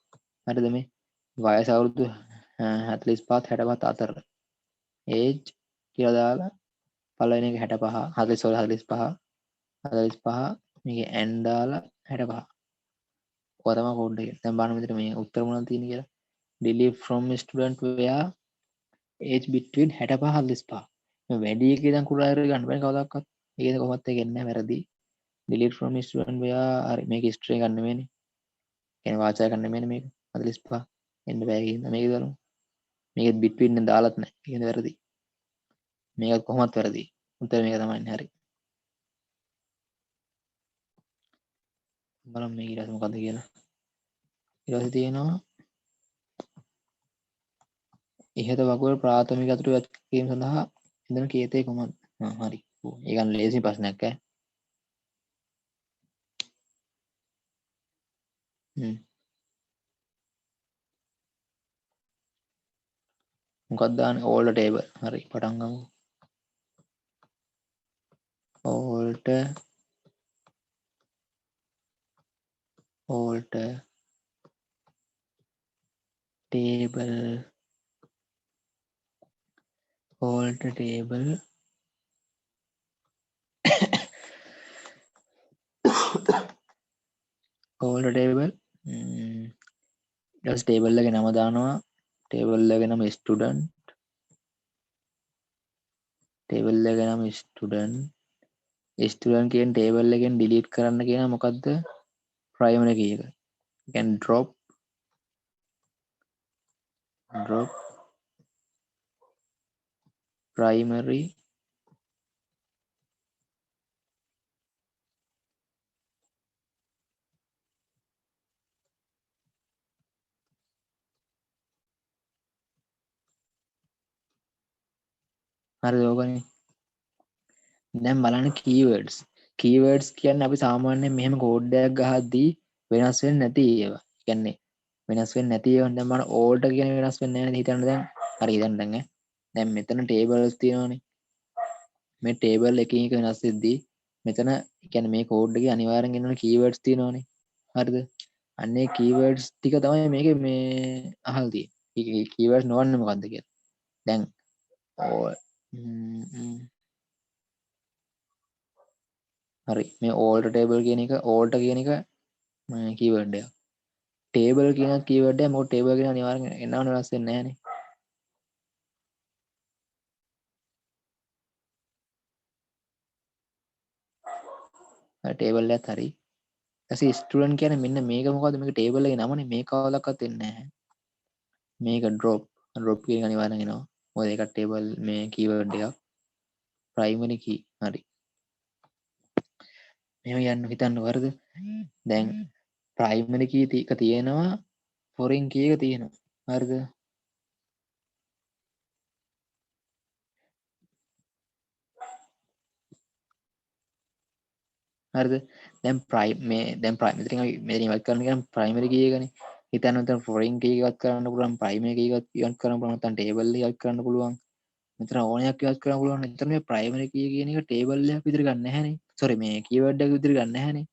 හරිද මේ වයස අවුරුදු 45 65 අතර age කියලා දාලා පළවෙනි එක 65 45 45 මේකේ n දාලා 65 ඔය තමයි කෝඩ් එක. දැන් බලන්න මෙතන මේ උත්තර මොනවද තියෙන්නේ කියලා. delete from student where age between 65 45. මේ වැඩි එකේ ඉඳන් කුඩා එකකට ගන්න බෑ කවදාවත්. ඒක කොහොමත් ඒක එන්නේ නැහැ වැරදි. delete from student where හරි මේක history ගන්න නෙමෙයිනේ. කියන්නේ වාචා ගන්න නෙමෙයිනේ මේක. 45 එන්න බෑ කියනවා මේක දාලා. මේකෙත් between එක දාලත් නැහැ. ඒක වැරදි. මේකත් කොහොමත් වැරදි. උත්තර මේක තමයි හරි. බලමු මේක ඊට පස්සේ මොකද්ද කියලා. ඊට පස්සේ තියෙනවා ඉහත වගුවල ප්‍රාථමික අතුරු ඉවත් කිරීම සඳහා ඉදන කේතය කුමක්ද? හරි. ඒක නම් ලේසි ප්‍රශ්නයක් ඈ. මොකක්ද දාන්නේ? all the table. හරි. පටන් ගමු. all the alter table alter table alter table ඊට ටේබල් එකේ නම දානවා ටේබල් එකේ නම student ටේබල් එකේ නම student student කියන ටේබල් එකෙන් delete කරන්න කියන මොකද්ද primary key එක. can drop primary හරිද ඕකනේ. දැන් බලන්න keywords කියන්නේ අපි සාමාන්‍යයෙන් මෙහෙම කෝඩ් එකක් ගහද්දී වෙනස් වෙන්නේ නැති ඒවා. කියන්නේ වෙනස් වෙන්නේ නැති ඒවා දැන් බලන්න alter කියන වෙනස් වෙන්නේ නැහැ නේද හිතන්න දැන්. හරි හිතන්න දැන් දැන් මෙතන tables තියෙනවානේ. මේ table එකකින් එක වෙනස් වෙද්දී මෙතන කියන්නේ මේ කෝඩ් එකේ අනිවාර්යෙන් එන්න ඕන keywords තියෙනවානේ. හරිද? අන්නේ keywords ටික තමයි මේකේ මේ අහලා තියෙන්නේ. keywords නොවන්නේ මොකද්ද කියලා. දැන් හරි මේ alter table කියන එක alter කියන එක keyword එකක්. table කියන keyword එක මොකද table කියන අනිවාර්යෙන් එන්නවනේ වෙනස් වෙන්නේ නැහනේ. හරි table එකත් හරි. ඊට student කියන්නේ මෙන්න මේක මොකද්ද මේක table එකේ නමනේ මේක කවදාවත් එන්නේ නැහැ. මේක drop කියන එක අනිවාර්යෙන් එනවා. මොකද ඒක table මේ keyword එකක්. primary key හරි. මෙහෙම යන්න හිතන්න වරද? දැන් primary key එක තියෙනවා foreign key එක තියෙනවා. හරිද? හරිද? දැන් මෙතනින් අපි මෙතනින් ඉවත් කරන්න කියන primary key එකනේ. හිතන්න මෙතන foreign key එකක් කරන්න පුළුවන්, primary key එකක් ඉවත් කරන්න පුළුවන්, නැත්නම් table එක ඉවත් කරන්න පුළුවන්. මෙතන ඕනයක් ඉවත් කරන්න පුළුවන්. මෙතන මේ primary key කියන එක table එකක් විදිහට ගන්න නැහැනේ. sorry මේ keyword එකක් විදිහට ගන්න නැහැනේ.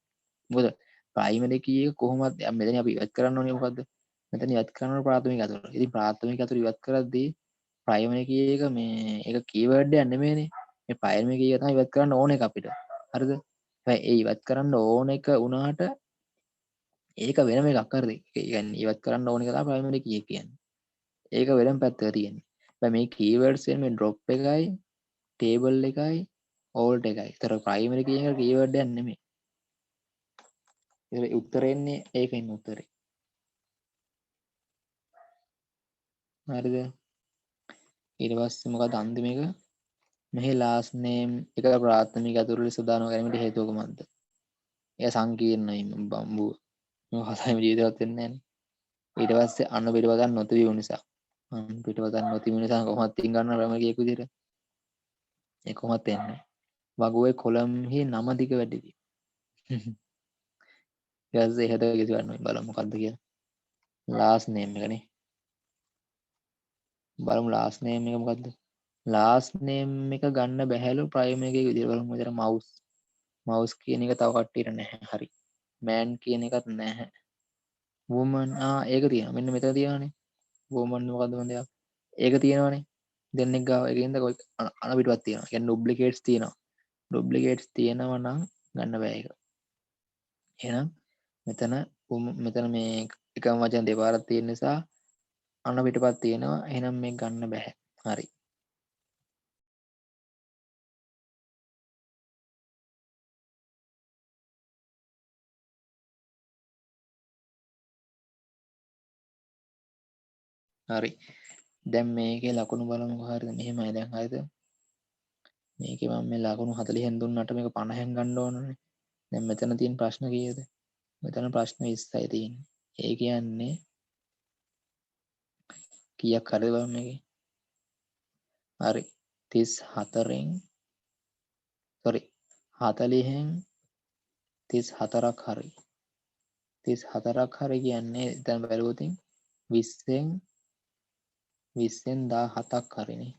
මොකද primary key එක කොහොමද මෙතන අපි ඉවත් කරන්න ඕනේ මොකද්ද? මෙතන ඉවත් කරන්න ඕනේ ප්‍රාථමික අතුර. ඉතින් ප්‍රාථමික අතුර ඉවත් කරද්දී primary key එක මේ ඒක keyword එකක් නෙමෙයිනේ. මේ primary key එක තමයි ඉවත් කරන්න ඕනේ අපිට. හරිද? හැබැයි ඒ ඉවත් කරන්න ඕන එක වුණාට ඒක වෙනම එකක් හරිද? ඒ කියන්නේ ඉවත් කරන්න ඕන එක තමයි primary key එක කියන්නේ. ඒක වෙනම පැත්තක තියෙන්නේ. හැබැයි මේ keywords කියන්නේ මේ drop එකයි, table එකයි, alt එකයි. ඒතර primary key එක keyword එකක් නෙමෙයි. ඒක උත්තරේ එන්නේ ඒකෙන් උත්තරේ. හරිද? ඊට පස්සේ මොකද අන්තිම එක? මෙහි last name එක ප්‍රාථමික අතුරු ලෙස දානවා ගැනීමට හේතුව කුමක්ද? එය සංකීර්ණයි බම්බුව. මේ කතාවෙම ජීවිතවත් වෙන්නේ නැහැ. ඊට පස්සේ අන්න පිටපතක් නොතිබීම නිසා. අන්න පිටපතක් නොතිබීම නිසා කොහොමද තින් ගන්න ප්‍රමේයක විදිහට. ඒ කොහොමත් එන්නේ. වගුවේ කොළම්හි නම දිග වැඩිවි. ඊට පස්සේ එහෙට කිසිවක් නෙමෙයි බලමු මොකද්ද කියලා. last name එකනේ. බලමු last name එක මොකද්ද? last name එක ගන්න බැහැලු primary එකේ විදිහට බලමු. මෙතන mouse කියන එක තව කට්ටියට නැහැ. හරි. man කියන එකත් නැහැ. woman ඒක තියෙනවා. මෙන්න මෙතන තියෙනවානේ. woman මොකද්ද මන් දෙයක්. ඒක තියෙනවානේ. දෙන්නෙක් ගාව එකකින්ද අන පිටවත් තියෙනවා. කියන්නේ duplicates තියෙනවා. duplicates තියෙනවා නම් ගන්න බෑ ඒක. එහෙනම් මෙතන මේ එකම වචන දෙපාරක් තියෙන නිසා අන පිටපත් තියෙනවා. එහෙනම් මේක ගන්න බෑ. හරි. හරි. දැන් මේකේ ලකුණු බලමුකෝ හරිද? මෙහෙමයි දැන් හරිද? මේකේ මම මේ ලකුණු 40න් දුන්නාට මේක 50න් ගන්න ඕනනේ. දැන් මෙතන තියෙන ප්‍රශ්න කීයද? මෙතන ප්‍රශ්න 20යි තියෙන්නේ. ඒ කියන්නේ කීයක් හරිද බලන්න මේකේ. හරි. 34න් sorry 40න් 34ක් හරි. 34ක් හරි කියන්නේ දැන් බැලුවොත් 20න් 17ක් හරිනේ.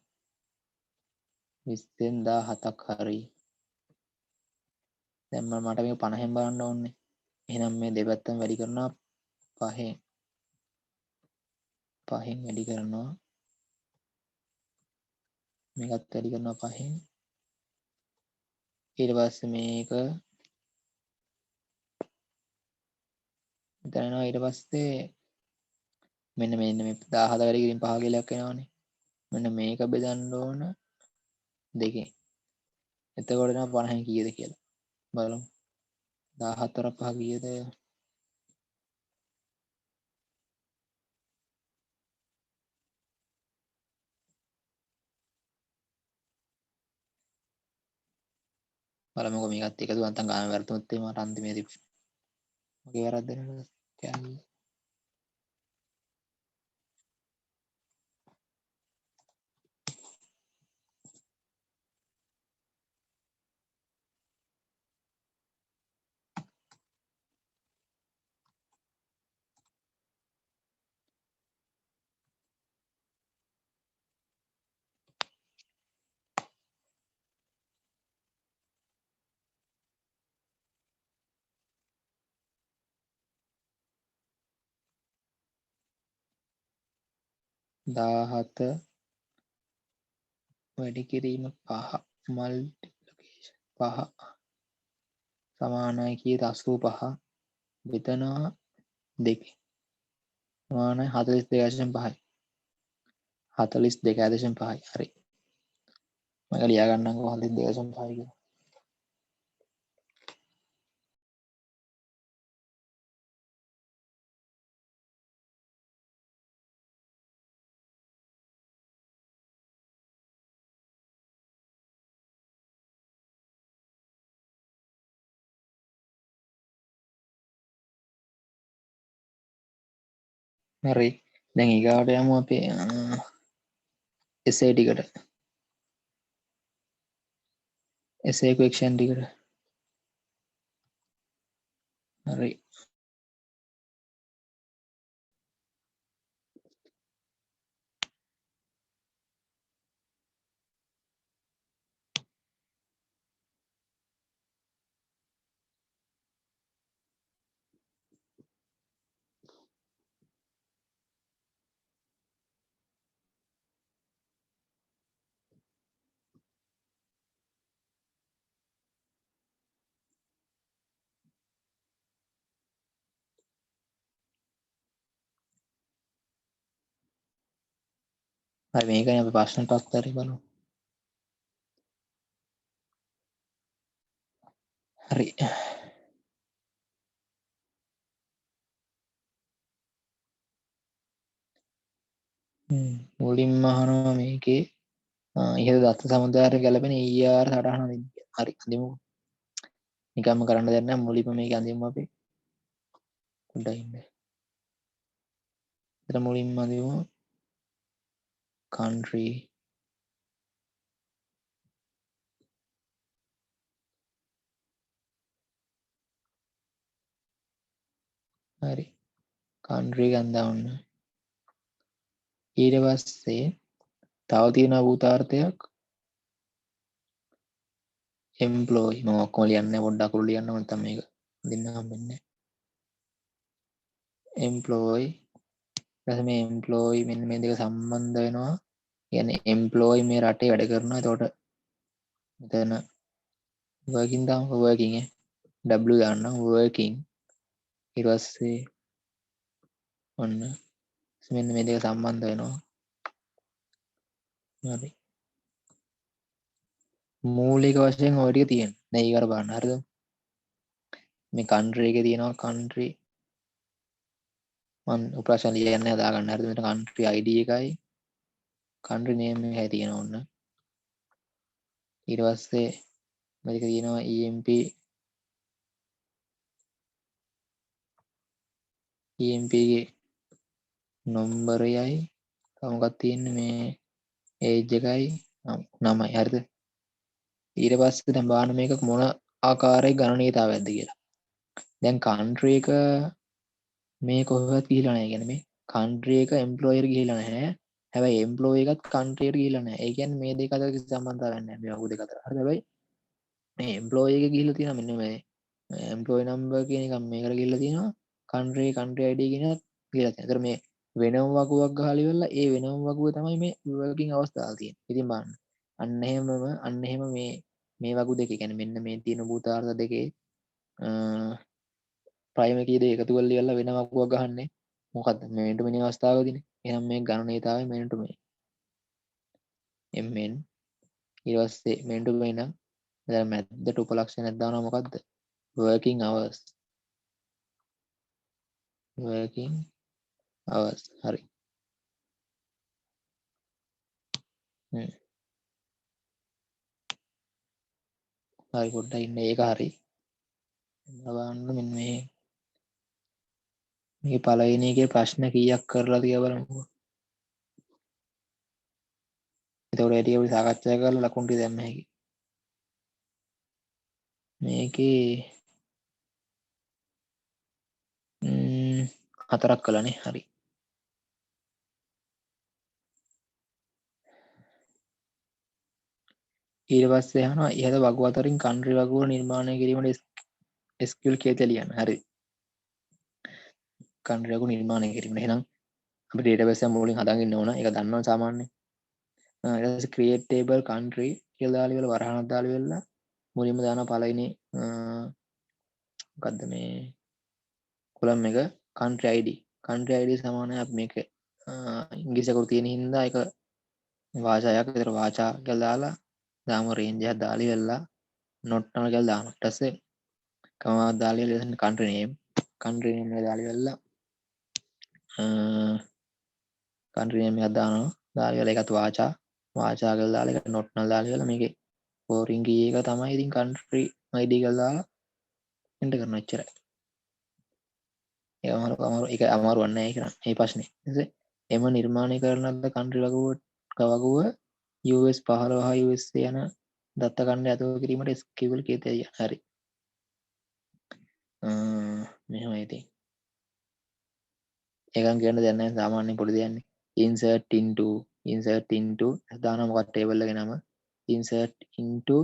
20න් 17ක් හරි. දැන් මට මේක 50න් බලන්න ඕනේ. එහෙනම් මේ දෙපැත්තම වැඩි කරනවා 5න් වැඩි කරනවා මේකත් වැඩි කරනවා 5න් ඊට පස්සේ මේක මෙතන යනවා ඊට පස්සේ මෙන්න මේ 17 වැඩි කිරීම 5 කියලා එනවනේ මෙන්න මේක බෙදන්න ඕන දෙකෙන් එතකොට එනවා 50න් කීයද කියලා බලමු 14 5 කීයද බලමුකෝ මේකත් එකතු නැත්නම් ගාන වැරදුනොත් එහෙම මට අන්තිමේදී මගේ වැරද්ද නේද කැලේ දාහත වැඩි කිරීම 5 මල්ටිප්ලිකේෂන් 5 සමානයි කීයද 85 බෙදනවා 2 සමානයි 42.5යි 42.5යි හරි මම ලියා ගන්නම්කෝ 42.5 කියලා හරි දැන් ඊගාවට යමු අපේ essay ටිකට essay question ටිකට හරි හරි මේකනේ අපි ප්‍රශ්න පත්තරේ බලමු හරි මුලින්ම අහනවා මේකේ ඉහළ දත්ත සමුදායට ගැලපෙන ER සටහන දෙන්න කියලා. හරි අඳිමු. නිකම්ම කරන්න දෙයක් නැහැ මුලින්ම මේක අඳිමු අපි. පොඩ්ඩක් ඉන්න. එතන මුලින්ම අඳිමු country හරි country ගන්න දාන්න. ඊට පස්සේ තව තියෙන භූතාර්ථයක් employee මම ඔක්කොම ලියන්නේ පොඩ්ඩක් අකුරු ලියන්න නැත්නම් මේක දෙන්න හම්බෙන්නේ employee ඊට මේ employee මෙන්න මේ දෙක සම්බන්ධ වෙනවා කියන්නේ employee මේ රටේ වැඩ කරනවා එතකොට මෙතන working දාම working W දාන්නම් working ඊට පස්සේ ඔන්න මෙන්න මේ දෙක සම්බන්ධ වෙනවා හරි මූලික වශයෙන් ඔය ටික තියෙනවා දැන් ඊගාට බලන්න හරිද මේ country එකේ තියෙනවා country මම උපරාශන ලියන්නේ දාගන්න හරිද මෙතන country ID එකයි country name එකයි තියෙනවා ඔන්න ඊට පස්සේ මේක තියෙනවා EMP ගේ නම්බරයයි තව මොකක්ද තියෙන්නේ මේ age එකයි නමයි හරිද ඊට පස්සේ දැන් බලන්න මේක මොන ආකාරයේ ගණනීයතාවයක්ද කියලා දැන් country එක මේ කොහෙවත් ගිහිලා නැහැ කියන්නේ මේ country එක employer ගිහිලා නැහැ හැබැයි employee එකත් country එකට ගිහිලා නැහැ ඒ කියන්නේ මේ දෙක අතර කිසි සම්බන්ධතාවයක් නැහැ මේ වගේ දෙක අතර හරිද හැබැයි මේ employee එක ගිහිලා තියෙනවා මෙන්න මේ employee number කියන එක මේකට ගිහිල්ලා තියෙනවා country id කියන එක කියලා තියෙනවා. ඒතර මේ වෙනම වගුවක් ගහලා ඉවරලා ඒ වෙනම වගුව තමයි මේ working hours දාලා තියෙන්නේ. ඉතින් බලන්න. අන්න එහෙම මේ වගු දෙකේ කියන්නේ මෙන්න මේ තියෙන භූතාර්ථ දෙකේ ප්‍රයිම කීයද එකතු කරලා ඉවරලා වෙන වගුවක් ගහන්නේ. මොකද්ද? මෙන්න මේ අවස්ථාවකදීනේ. එහෙනම් මේ ගණනීයතාවය මෙන්න මේ mn ඊට පස්සේ මෙන්න මේ නම් දැන් මැද්දට උපලක්ෂණයක් දානවා මොකද්ද? working hours හරි. හරි පොඩ්ඩක් ඉන්න ඒක හරි. බලන්න මෙන්න මේ පළවෙනි එකේ ප්‍රශ්න කීයක් කරලා තියා බලමුකෝ. එතකොට ඒ ටික අපි සාකච්ඡා කරලා ලකුණු ටික දැම්ම හැකි. මේකේ 4ක් කළානේ. හරි. ඊට පස්සේ අහනවා ඉහත වගු අතරින් country වගුව නිර්මාණය කිරීමට SQL කේතය ලියන්න. හරි. country වගුව නිර්මාණය කිරීමට. එහෙනම් අපි database එක මුලින් හදාගෙන ඉන්න ඕන. ඒක දන්නවා සාමාන්‍යයෙන්. ඊට පස්සේ create table country කියලා දාලා ඉවරලා වරහණක් දාලා ඉවරලා මුලින්ම දානවා පළවෙනි මොකද්ද මේ කොලම් එක country id සමානයි අපි මේක ඉංග්‍රීසි තියෙන හින්දා ඒක වාචාවක් විතර වාචා කියලා දාලා දාමු රේන්ජ් එකක් දාලා ඉවරලා not null කියලා දානවා. ඊට පස්සේ කමාවක් දාලා ඉවරලා country name එක දාලා ඉවරලා country name එකක් දානවා. දාලා ඉවරලා ඒකත් වාචා කියලා දාලා ඒක not null දාලා ඉවරලා මේකේ foreign key එක තමයි ඉතින් country id කියලා දාලා එන්ටර් කරනවා එච්චරයි. ඒක අමාරුවක් නෑ ඒක මේ ප්‍රශ්නේ. එම නිර්මාණය කරන ලද country වගුව US 15 හා USA යන දත්ත ඛණ්ඩ ඇතුළු කිරීමට SQL කේතය හරි. මෙහෙමයි ඉතින්. ඒකන් කියන්න දෙයක් නැහැ සාමාන්‍යයෙන් පොඩි දෙයක්නේ. insert into දානවා මොකක්ද table එකේ නම insert into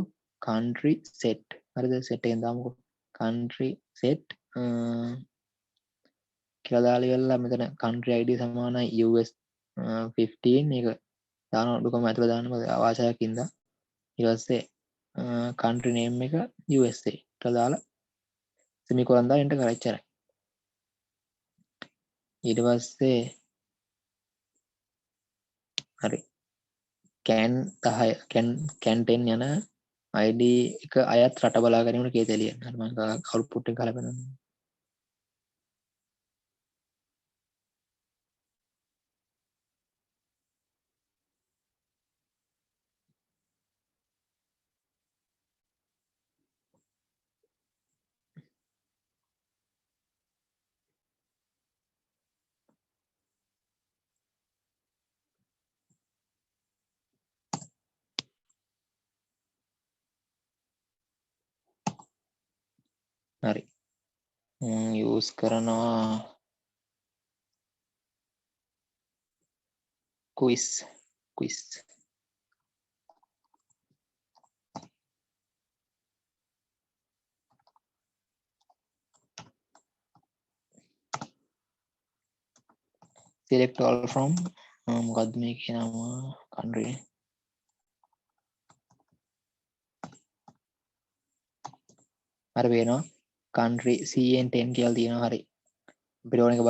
country set. හරිද? set එකෙන් දාමුකෝ. country set කියලා දාලා ඉවරලා මෙතන country id සමානයි US 15 එක දාන ඔඩුකම ඇතුළේ දාන්න වාචාවක් ඉඳලා ඊට පස්සේ country name එක USA කියලා දාලා semicolon දාලා enter කරා ඉච්චරයි. ඊට පස්සේ හරි can 10 can 10 යන id එක අයත් රට බලා ගැනීමට කේතය ලියන්න. හරි මම output එක ගහලා බලන්න. හරි use කරනවා quiz select all from මොකද්ද මේකේ නම country හරි වෙනවා country CN10 කියලා තියෙනවා. හරි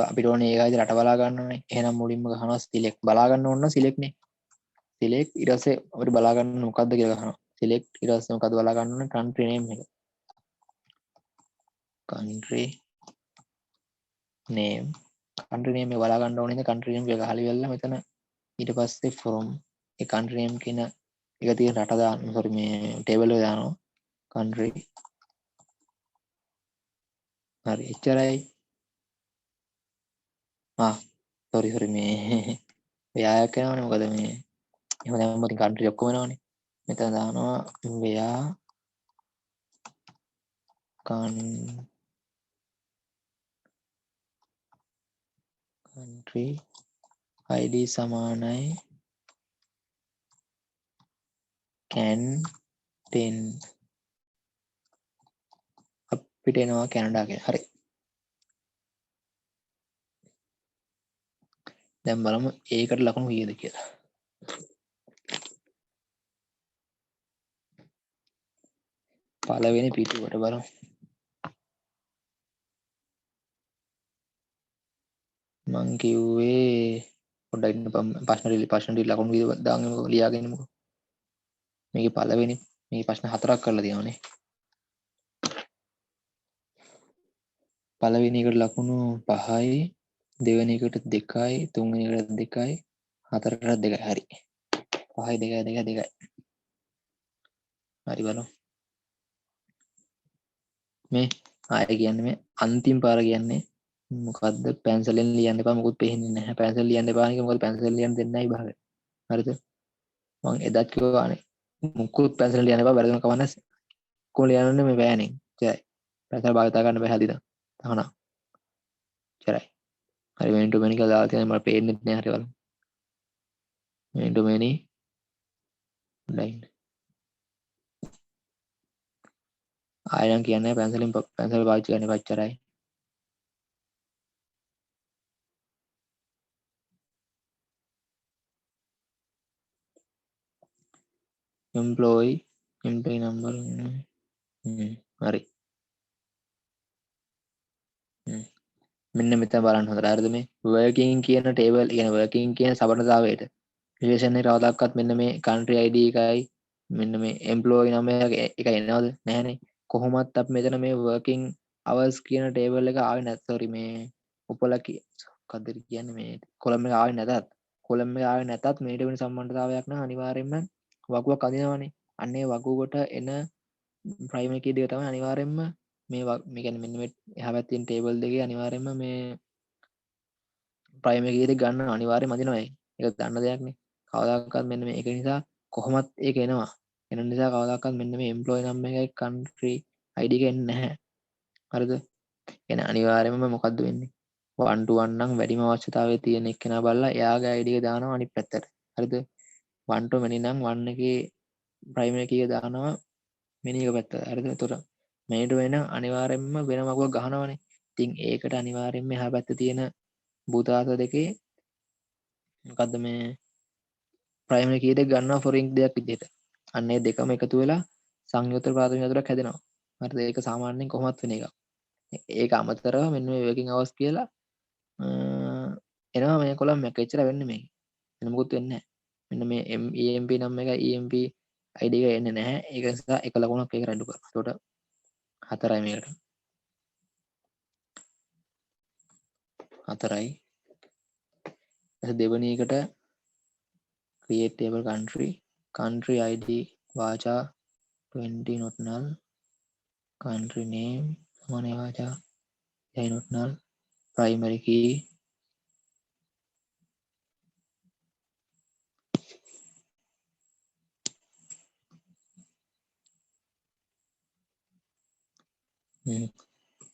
අපිට ඕනේ ඒකයි රට බලා ගන්න ඕනේ. එහෙනම් මුලින්ම ගහනවා select බලා ගන්න ඕන නම් select නේ. select ඊට පස්සේ අපිට බලා ගන්න මොකද්ද කියලා ගහනවා. select ඊට පස්සේ මොකද්ද බලා ගන්න ඕනේ country name එක. country name එක බලා ගන්න ඕනේ. country name එක ගහලා ඉවරලා මෙතන ඊට පස්සේ from ඒ country name කියන එක තියෙන රට දාන්න. sorry මේ table එක දානවා. country හරි එච්චරයි. sorry මේ ව්‍යායක් කරනවනේ මොකද මේ එහෙම දැම්මම ඉතින් country ඔක්කොම වෙනවනේ. මෙතන දානවා where country id සමානයි can 10 පිට එනවා කැනඩා කියලා. හරි. දැන් බලමු ඒකට ලකුණු කීයද කියලා. පළවෙනි පිටුවට බලමු. මං කිව්වේ පොඩ්ඩක් ඉන්න ප්‍රශ්න ලකුණු දාගන්නකො ලියාගන්නකො. මේකේ පළවෙනි මේ ප්‍රශ්න 4ක් කරලා තියෙනවානේ. පළවෙනි එකට ලකුණු 5යි, දෙවෙනි එකට 2යි, තුන්වෙනි එකට 2යි, හතරට 2යි. හරි. 5යි 2යි 2යි 2යි. හරි බලමු. මේ ආයෙ කියන්නේ මේ අන්තිම පාර කියන්නේ මොකද්ද? පැන්සලෙන් ලියන්න එපා. මොකුත් පේන්නේ නැහැ. පැන්සල් ලියන්න එපා නේ. මොකද පැන්සල් ලියන්න දෙන්නේ නැහැ විභාගෙ. හරිද? මං එදත් කිව්වානේ. මුකුත් පැන්සල් ලියන්න එපා. වැරදුන කමන්නේ. කොහොම ලියන්නේ මේ බෑනේ. ජයයි. පැන්සල් භාවිතා කරන්න බෑ හදිද. තහනම්. ජයයි. හරි මෙන්ටු මෙනි කියලා දාලා තියෙනවා. මට පේන්නේ නැහැ. හරි බලමු. මෙන්ටු මෙනි ලයින්. ආයෙත් කියන්නේ පැන්සල් පාවිච්චි කරන්න එපා. එච්චරයි. employee number හරි මෙන්න මෙතන බලන්න හොඳට හරිද මේ working කියන table කියන working කියන සබඳතාවයට relation එක කවදාවත් මෙන්න මේ country ID එකයි මෙන්න මේ employee නම එක එනවද නැහනේ කොහොමත් අපි මෙතන මේ working hours කියන table එක ආවේ නැත් sorry මේ උපල මොකක්ද කියන්නේ මේ කොලම් එක ආවේ නැතත් කොලම් එක ආවේ නැතත් මේට වෙන සම්බන්ධතාවයක් නම් අනිවාර්යයෙන්ම වගුවක් අදිනවනේ අන්න ඒ වගුවකට එන ප්‍රයිමරි කී දෙක තමයි අනිවාර්යයෙන්ම මේ කියන්නේ මෙන්න මේ එහා පැත්තේ තියෙන ටේබල් දෙකේ අනිවාර්යයෙන්ම මේ ප්‍රයිමරි කී දෙක ගන්න අනිවාර්යයෙන්ම අදිනවා ඒක දන්න දෙයක් නේ කවදාකවත් මෙන්න මේක නිසා කොහොමත් ඒක එනවා එන නිසා කවදාකවත් මෙන්න මේ එම්ප්ලොයි නම් එකයි කන්ට්‍රි ID එක එන්නේ නැහැ හරිද එහෙනම් අනිවාර්යයෙන්ම මොකද්ද වෙන්නේ 1 to 1 නම් වැඩිම අවශ්‍යතාවයේ තියෙන එක්කෙනා බලලා එයාගේ ID එක දානවා අනිත් පැත්තට හරිද 1 to many නම් 1 එකේ ප්‍රයිමරි කී එක දානවා මිනි එක පැත්ත හරිද එතකොට මේට වෙන අනිවාර්යෙන්ම වෙන මගුවක් ගහනවනේ ඉතින් ඒකට අනිවාර්යෙන්ම එහා පැත්තේ තියෙන භූතාර්ථ දෙකේ මොකද්ද මේ ප්‍රයිමරි කී දෙක ගන්නවා ෆොරින් දෙයක් විදිහට අන්න ඒ දෙකම එකතු වෙලා සංයුක්ත ප්‍රාථමික අතුරක් හැදෙනවා හරිද ඒක සාමාන්‍යයෙන් කොහොමත් වෙන එකක් ඒක අමතරව මෙන්න මේ working hours කියලා එනවා මේ කොලම් එක එච්චර වෙන්නේ මේක වෙන මොකුත් වෙන්නේ නැහැ මෙන්න මේ EMP නම් එක EMP ID එක එන්නේ නැහැ ඒක නිසා එක ලකුණක් ඒක රැඩු කරනවා එතකොට 4යි මේකට 4යි දෙවෙනි එකට create table country ID vacha 20 not null country name samane vacha not null primary key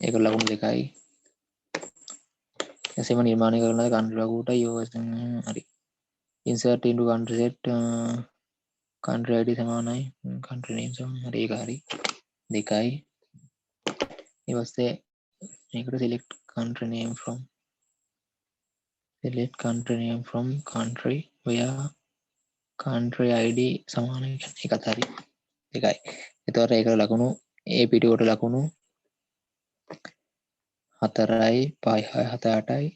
ඒක ලකුණු දෙකයි එසේම නිර්මාණය කරන country ලකුවට හරි insert into country set country ID සමානයි country name සමානයි හරි ඒක හරි දෙකයි ඊට පස්සේ මේකට select country name from country where country ID සමානයි ඒකත් හරි එකයි එතකොට ඒකට ලකුණු ඒ පිටුවට ලකුණු 4යි 5යි 7 8යි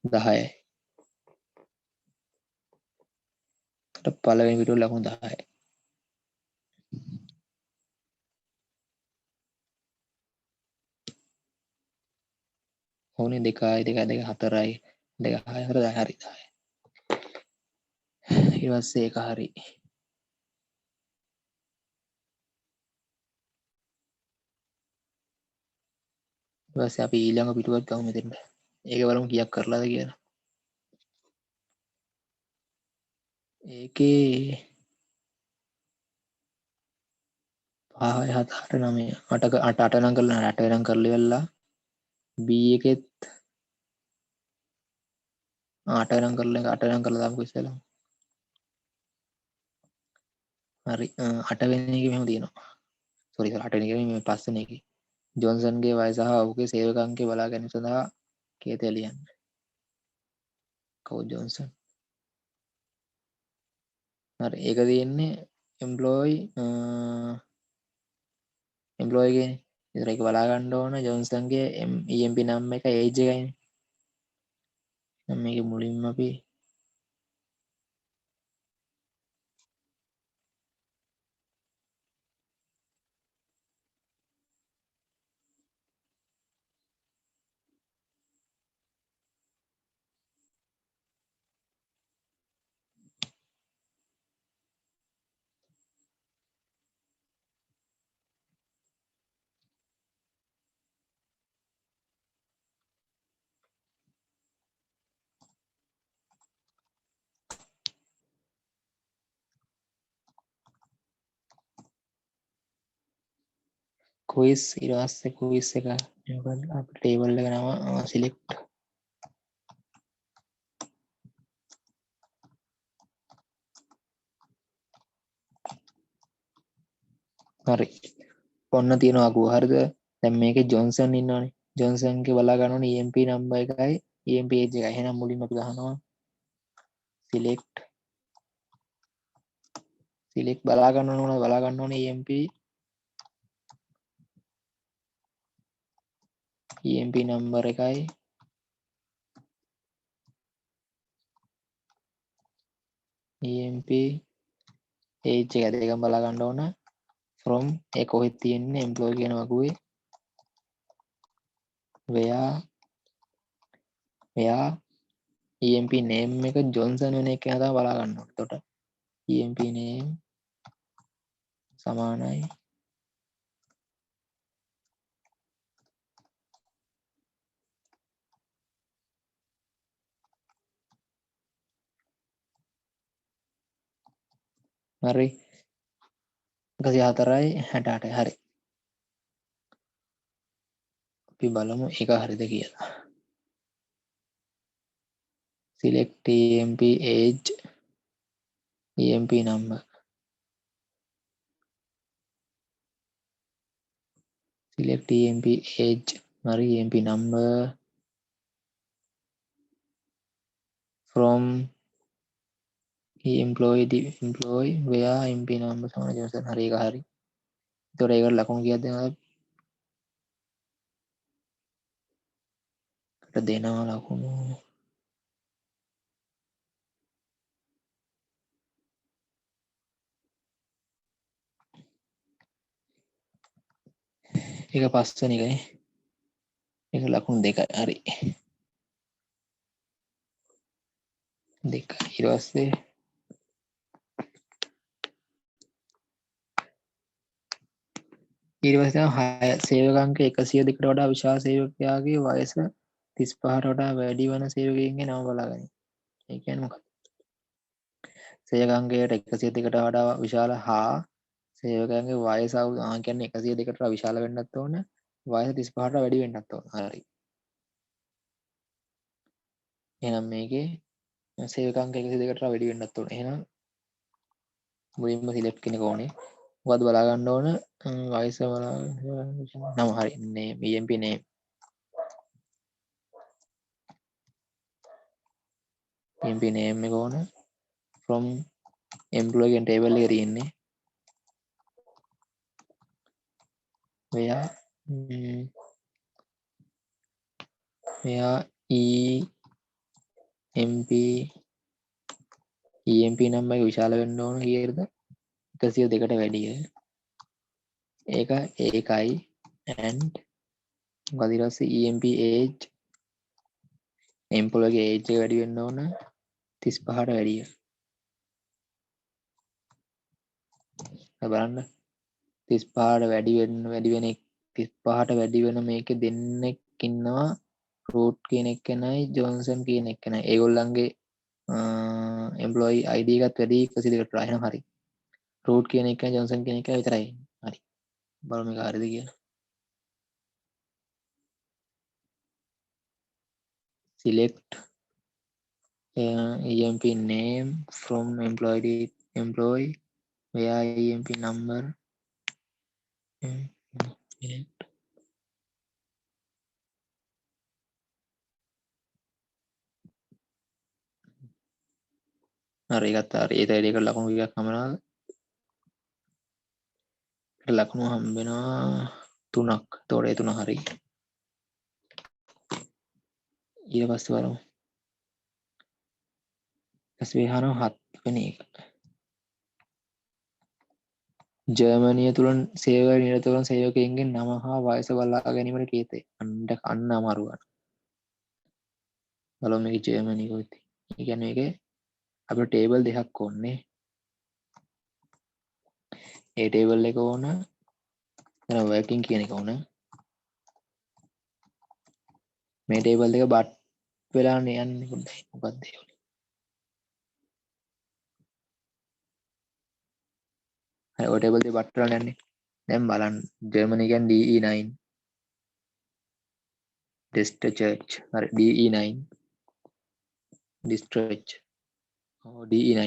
10යි එතකොට පළවෙනි පිටුවට ලකුණු 10යි ඕනේ 2යි 2යි 2 4යි 2 6යි 4 හරි 10යි ඊට පස්සේ ඒක හරි ඊට පස්සේ අපි ඊළඟ පිටුවක් ගමු මෙතෙන්ට ඒක බලමු කීයක් කරලාද කියලා ඒකේ 5 7 8 9 8 නම් කරලා 8 වෙනම් කරලා ඉවරලා B එකෙත් 8 වෙනම් කරලා 8 වෙනම් කරලා දාමුකෝ ඉස්සෙල්ලා හරි 8 වෙනි එකේ මෙහෙම තියෙනවා සෝරි 8 වෙනි එකේ මේ පස්වෙනි එකේ ජොන්සන්ගේ වයස හා ඔහුගේ සේවක අංකය බලා ගැනීම සඳහා කේතය ලියන්න. කවුද ජොන්සන්? හරි ඒක තියෙන්නේ එම්ප්ලොයි ගේ. ඒතර ඒක බලා ගන්න ඕන ජොන්සන්ගේ EMP නම් එක ඒජ් එකයිනේ. නම් මේකේ මුලින්ම අපි quiz ඊට පස්සේ quiz එක මොකද අපේ ටේබල් එක නම select. හරි ඔන්න තියෙනවා අකුව. හරිද? දැන් මේකේ ජොන්සන් ඉන්නවනේ. ජොන්සන්ගේ බලා ගන්න ඕනේ EMP නම්බර් එකයි EMP ඒජ් එකයි. එහෙනම් මුලින්ම අපි ගහනවා select බලා ගන්න ඕනේ EMP නම්බර් එකයි EMP ඒජ් එක දෙකම බලා ගන්න ඕන from ඒ කොහෙද තියෙන්නේ employee කියන වකුවේ where EMP name එක ජොන්සන් වෙන එක තමයි බලා ගන්න ඕනේ. එතකොට EMP name සමානයි හරි 104යි 68යි. හරි අපි බලමු ඒක හරිද කියලා. select EMP age EMP number select EMP age හරි EMP number from employee where EMP number සමාන ජොන්සන්. හරි ඒක හරි. ඒතකොට ඒකට ලකුණු කීයක් දෙනවද? දෙනවා ලකුණු ඒක 5 වෙනි එකනේ. ඒක ලකුණු 2යි. හරි 2යි. ඊට පස්සේ තමයි 6 සේවක අංක 102කට වඩා විශාල සේවකයාගේ වයස 35ට වඩා වැඩි වන සේවකයන්ගේ නම බලා ගනිමු. ඒ කියන්නේ මොකක්ද? සේවක අංකයට 102කට වඩා විශාල හා සේවකයන්ගේ වයස කියන්නේ 102කට වඩා විශාල වෙන්නත් ඕන. වයස 35ට වැඩි වෙන්නත් ඕන. හරි. එහෙනම් මේකේ සේවක අංක 102කට වැඩි වෙන්නත් ඕන. එහෙනම් මුලින්ම සිලෙක්ට් කෙනෙක් ඕනේ. මොකද්ද බලා ගන්න ඕන? වයස බලා නම හරි. name EMP name EMP name එක ඕන. from employee කියන table එකේ තියෙන්නේ. where EMP නම්බර් එක විශාල වෙන්න ඕන කීයටද? 102කට වැඩිය. ඒකයි and මොකද ඊට පස්සේ EMP age employee ගේ age එක වැඩි වෙන්න ඕන 35ට වැඩිය. බලන්න 35ට වැඩි වෙන 35ට වැඩි වෙන මේකේ දෙන්නෙක් ඉන්නවා රූට් කියන එකනයි ජොන්සන් කියන එකනයි. ඒගොල්ලන්ගේ employee ID එකත් වැඩි 102කට වඩා. එහෙනම් හරි. රූට් කියන එක ජොන්සන් කියන එක විතරයි. හරි. බලමු මේක හරිද කියලා. select EMP name from employee where EMP number හරි ඒකත් හරි. ඒත එකට ලකුණු කීයක් හම්බෙනවද? ලකුණු හම්බ වෙනවා 3ක්. ඒතකොට ඒ 3 හරි. ඊට පස්සේ බලමු. ඊපස්සේ අහනවා 7 වෙනි එක. ජර්මනිය තුළ සේවය නිරත වන සේවකයන්ගේ නම හා වයස බලා ගැනීමට කීයටද? අන්න අමාරු ගන්න. බලමු මේක ජර්මනිය කොහෙද? ඒ කියන්නේ මේකේ අපිට ටේබල් දෙකක් ඕනේ. ඒ ටේබල් එක ඕන එතන වර්කින් කියන එක ඕන. මේ ටේබල් දෙක බට් වෙලා යන්නේ පොඩ්ඩයි. මොකක්ද ඒ? හරි ඔය ටේබල් දෙක බට් වෙලා යන්නේ. දැන් බලන්න ජර්මනි කියන්නේ DE9 Districh. හරි DE9 Districh. ඔව් DE9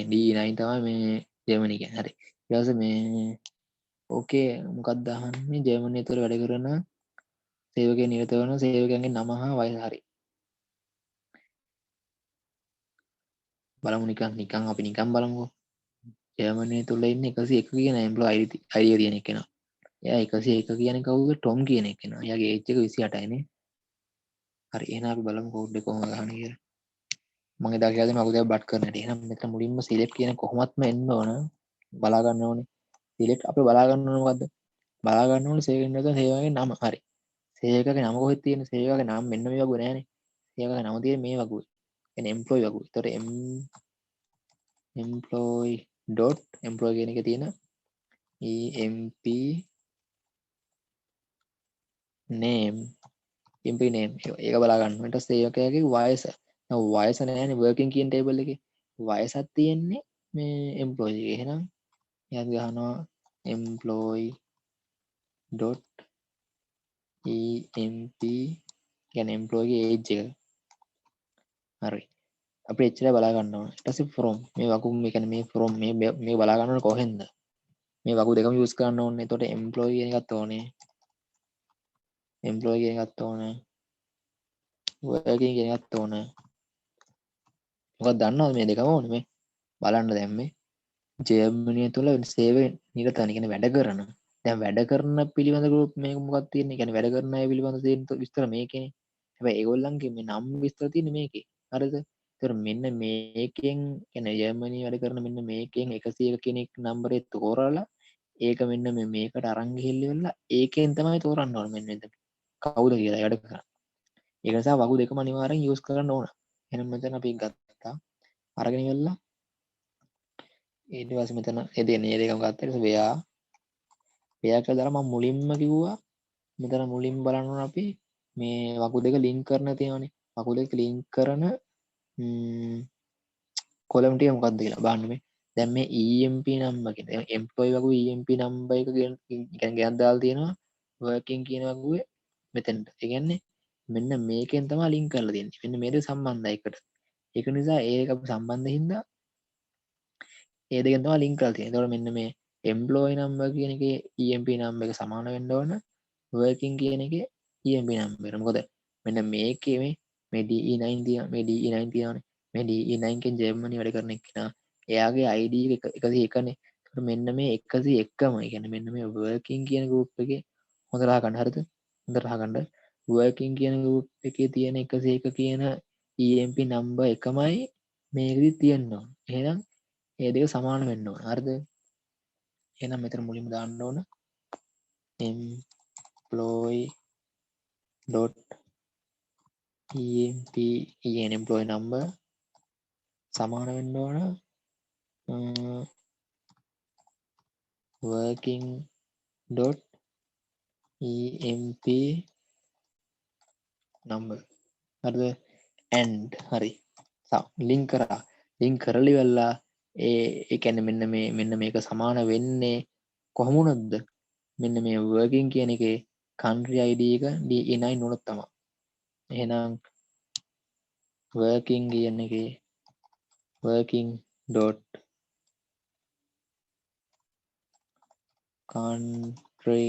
තමයි මේ ජර්මනි කියන්නේ. හරි. ඊට පස්සේ මේ ඕකේ මොකක්ද අහන්නේ ජර්මනිය තුළ වැඩ කරන සේවකයන් නිරත වන සේවකයන්ගේ නම හා වයස. හරි. බලමු නිකන් අපි නිකන් බලමුකෝ. ජර්මනිය තුළ ඉන්න 101 කියන එම්ප්ලොයි අයිඩිය තියෙන කෙනා. එයා 101 කියන්නේ කවුද? ටොම් කියන කෙනා. එයාගේ ඒජ් එක 28යි නේ. හරි. එහෙනම් අපි බලමු කෝඩ් එක කොහොමද ගහන්නේ කියලා. මම එදා කියලා දෙනවා අකුදේ බට් කරන්න හැටි. එහෙනම් මෙතන මුලින්ම සිලෙක්ට් කියන කොහොමත්ම එන්න ඕන. බලා ගන්න ඕනේ. සිලෙක්ට් අපි බලා ගන්න ඕනේ මොකද්ද? බලා ගන්න ඕනේ සේවකයන් නිරත සේවකගේ නම. හරි. සේවකගේ නම කොහෙද තියෙන්නේ? සේවකගේ නම මෙන්න මේ වගුවේ නෑනේ. සේවකගේ නම තියෙන්නේ මේ වගුවේ. කියන්නේ එම්ප්ලොයි වගුවේ. ඒතකොට employee dot employee කියන එකේ තියෙන emp name ඒක බලා ගන්න. ඊට පස්සේ ඒකගේ වයස. දැන් වයස නෑනේ working කියන ටේබල් එකේ. වයසක් තියෙන්නේ මේ employee එකේ. එහෙනම් එයාත් ගහනවා employee dot emp කියන්නේ employee ගේ age එක. හරි. අපි එච්චරයි බලා ගන්න ඕන. ඊට පස්සේ from මේ වගුම් මේ කියන්නේ මේ from මේ බලා ගන්න ඕනේ කොහෙන්ද? මේ වගු දෙකම යූස් කරන්න ඕනේ. එතකොට employee කියන එකත් ඕනේ. employee කියන එකත් ඕනේ. working කියන එකත් ඕනේ. මොකක්ද දන්නවද මේ දෙකම ඕනේ මේ? බලන්න දැන් මේ ජර්මනිය තුළ සේවය නිරතන කියන්නේ වැඩ කරන. දැන් වැඩ කරන පිළිබඳ ගෲප් මේක මොකක්ද තියෙන්නේ? කියන්නේ වැඩ කරන අය පිළිබඳ තියෙන විස්තර මේකේනේ. හැබැයි ඒගොල්ලන්ගේ මේ නම් විස්තර තියෙන්නේ මේකේ. හරිද? ඒතර මෙන්න මේකෙන් කියන්නේ ජර්මනිය වැඩ කරන මෙන්න මේකෙන් 101 කෙනෙක් නම්බරේ තෝරලා ඒක මෙන්න මේකට අරන් ගිහිල්ලා ඒකෙන් තමයි තෝරන්න ඕනේ මෙන්න මෙතන. කවුද කියලා වැඩ කරන්නේ. ඒක නිසා වගු දෙකම අනිවාර්යෙන් යූස් කරන්න ඕන. එහෙනම් මෙතන අපි ගත්තා. අරගෙන ඉවරලා ඊට පස්සේ මෙතන ඒ දෙකම ගත්තා. ඊට පස්සේ වෙයා කියලා දාලා මම මුලින්ම කිව්වා මෙතන මුලින්ම බලන්න ඕන අපි මේ වගු දෙක ලින්ක් කරන තියෙනවානේ. වගු දෙක ලින්ක් කරන කොලම් ටික මොකක්ද කියලා බලන්න මේ. දැන් මේ EMP නම්බර් කියන එම්ප්ලොයි වගුවේ EMP නම්බර් එක කියන්නේ ගණන් දාලා තියෙනවා working කියන වගුවේ මෙතනට. ඒ කියන්නේ මෙන්න මේකෙන් තමයි ලින්ක් කරලා තියෙන්නේ. මෙන්න මේ දෙක සම්බන්ධයි එකට. ඒක නිසා ඒක සම්බන්ධ හින්දා ඒ දෙකෙන් තමයි ලින්ක් කරලා තියෙන්නේ. ඒතකොට මෙන්න මේ එම්ප්ලොයි නම්බර් කියන එකේ EMP නම්බර් එක සමාන වෙන්න ඕන working කියන එකේ EMP නම්බර් එක. මොකද මෙන්න මේකේ මේ DE9 තියෙන මේ DE9 තියෙනවානේ. මේ DE9 කෙන් ජර්මනි වැඩ කරන එක්කෙනා එයාගේ ID එක 101නේ. ඒතකොට මෙන්න මේ 101ම ඒ කියන්නේ මෙන්න මේ working කියන group එකේ හොඳට අහගන්න හරිද? හොඳට අහගන්න. working කියන group එකේ තියෙන 101 කියන EMP නම්බර් එකමයි මේකෙදි තියෙන්න ඕන. එහෙනම් ඒ දෙක සමාන වෙන්න ඕන. හරිද? එහෙනම් මෙතන මුලින්ම දාන්න ඕන employee dot emp කියන employee number සමාන වෙන්න ඕන working dot emp number. හරිද? and හරි. ලින්ක් කරා. ලින්ක් කරලි වෙලා ඒ කියන්නේ මෙන්න මේක සමාන වෙන්නේ කොහොම වුණොත්ද? මෙන්න මේ working කියන එකේ country ID එක DE9 වුණොත් තමයි. එහෙනම් working කියන එකේ working dot country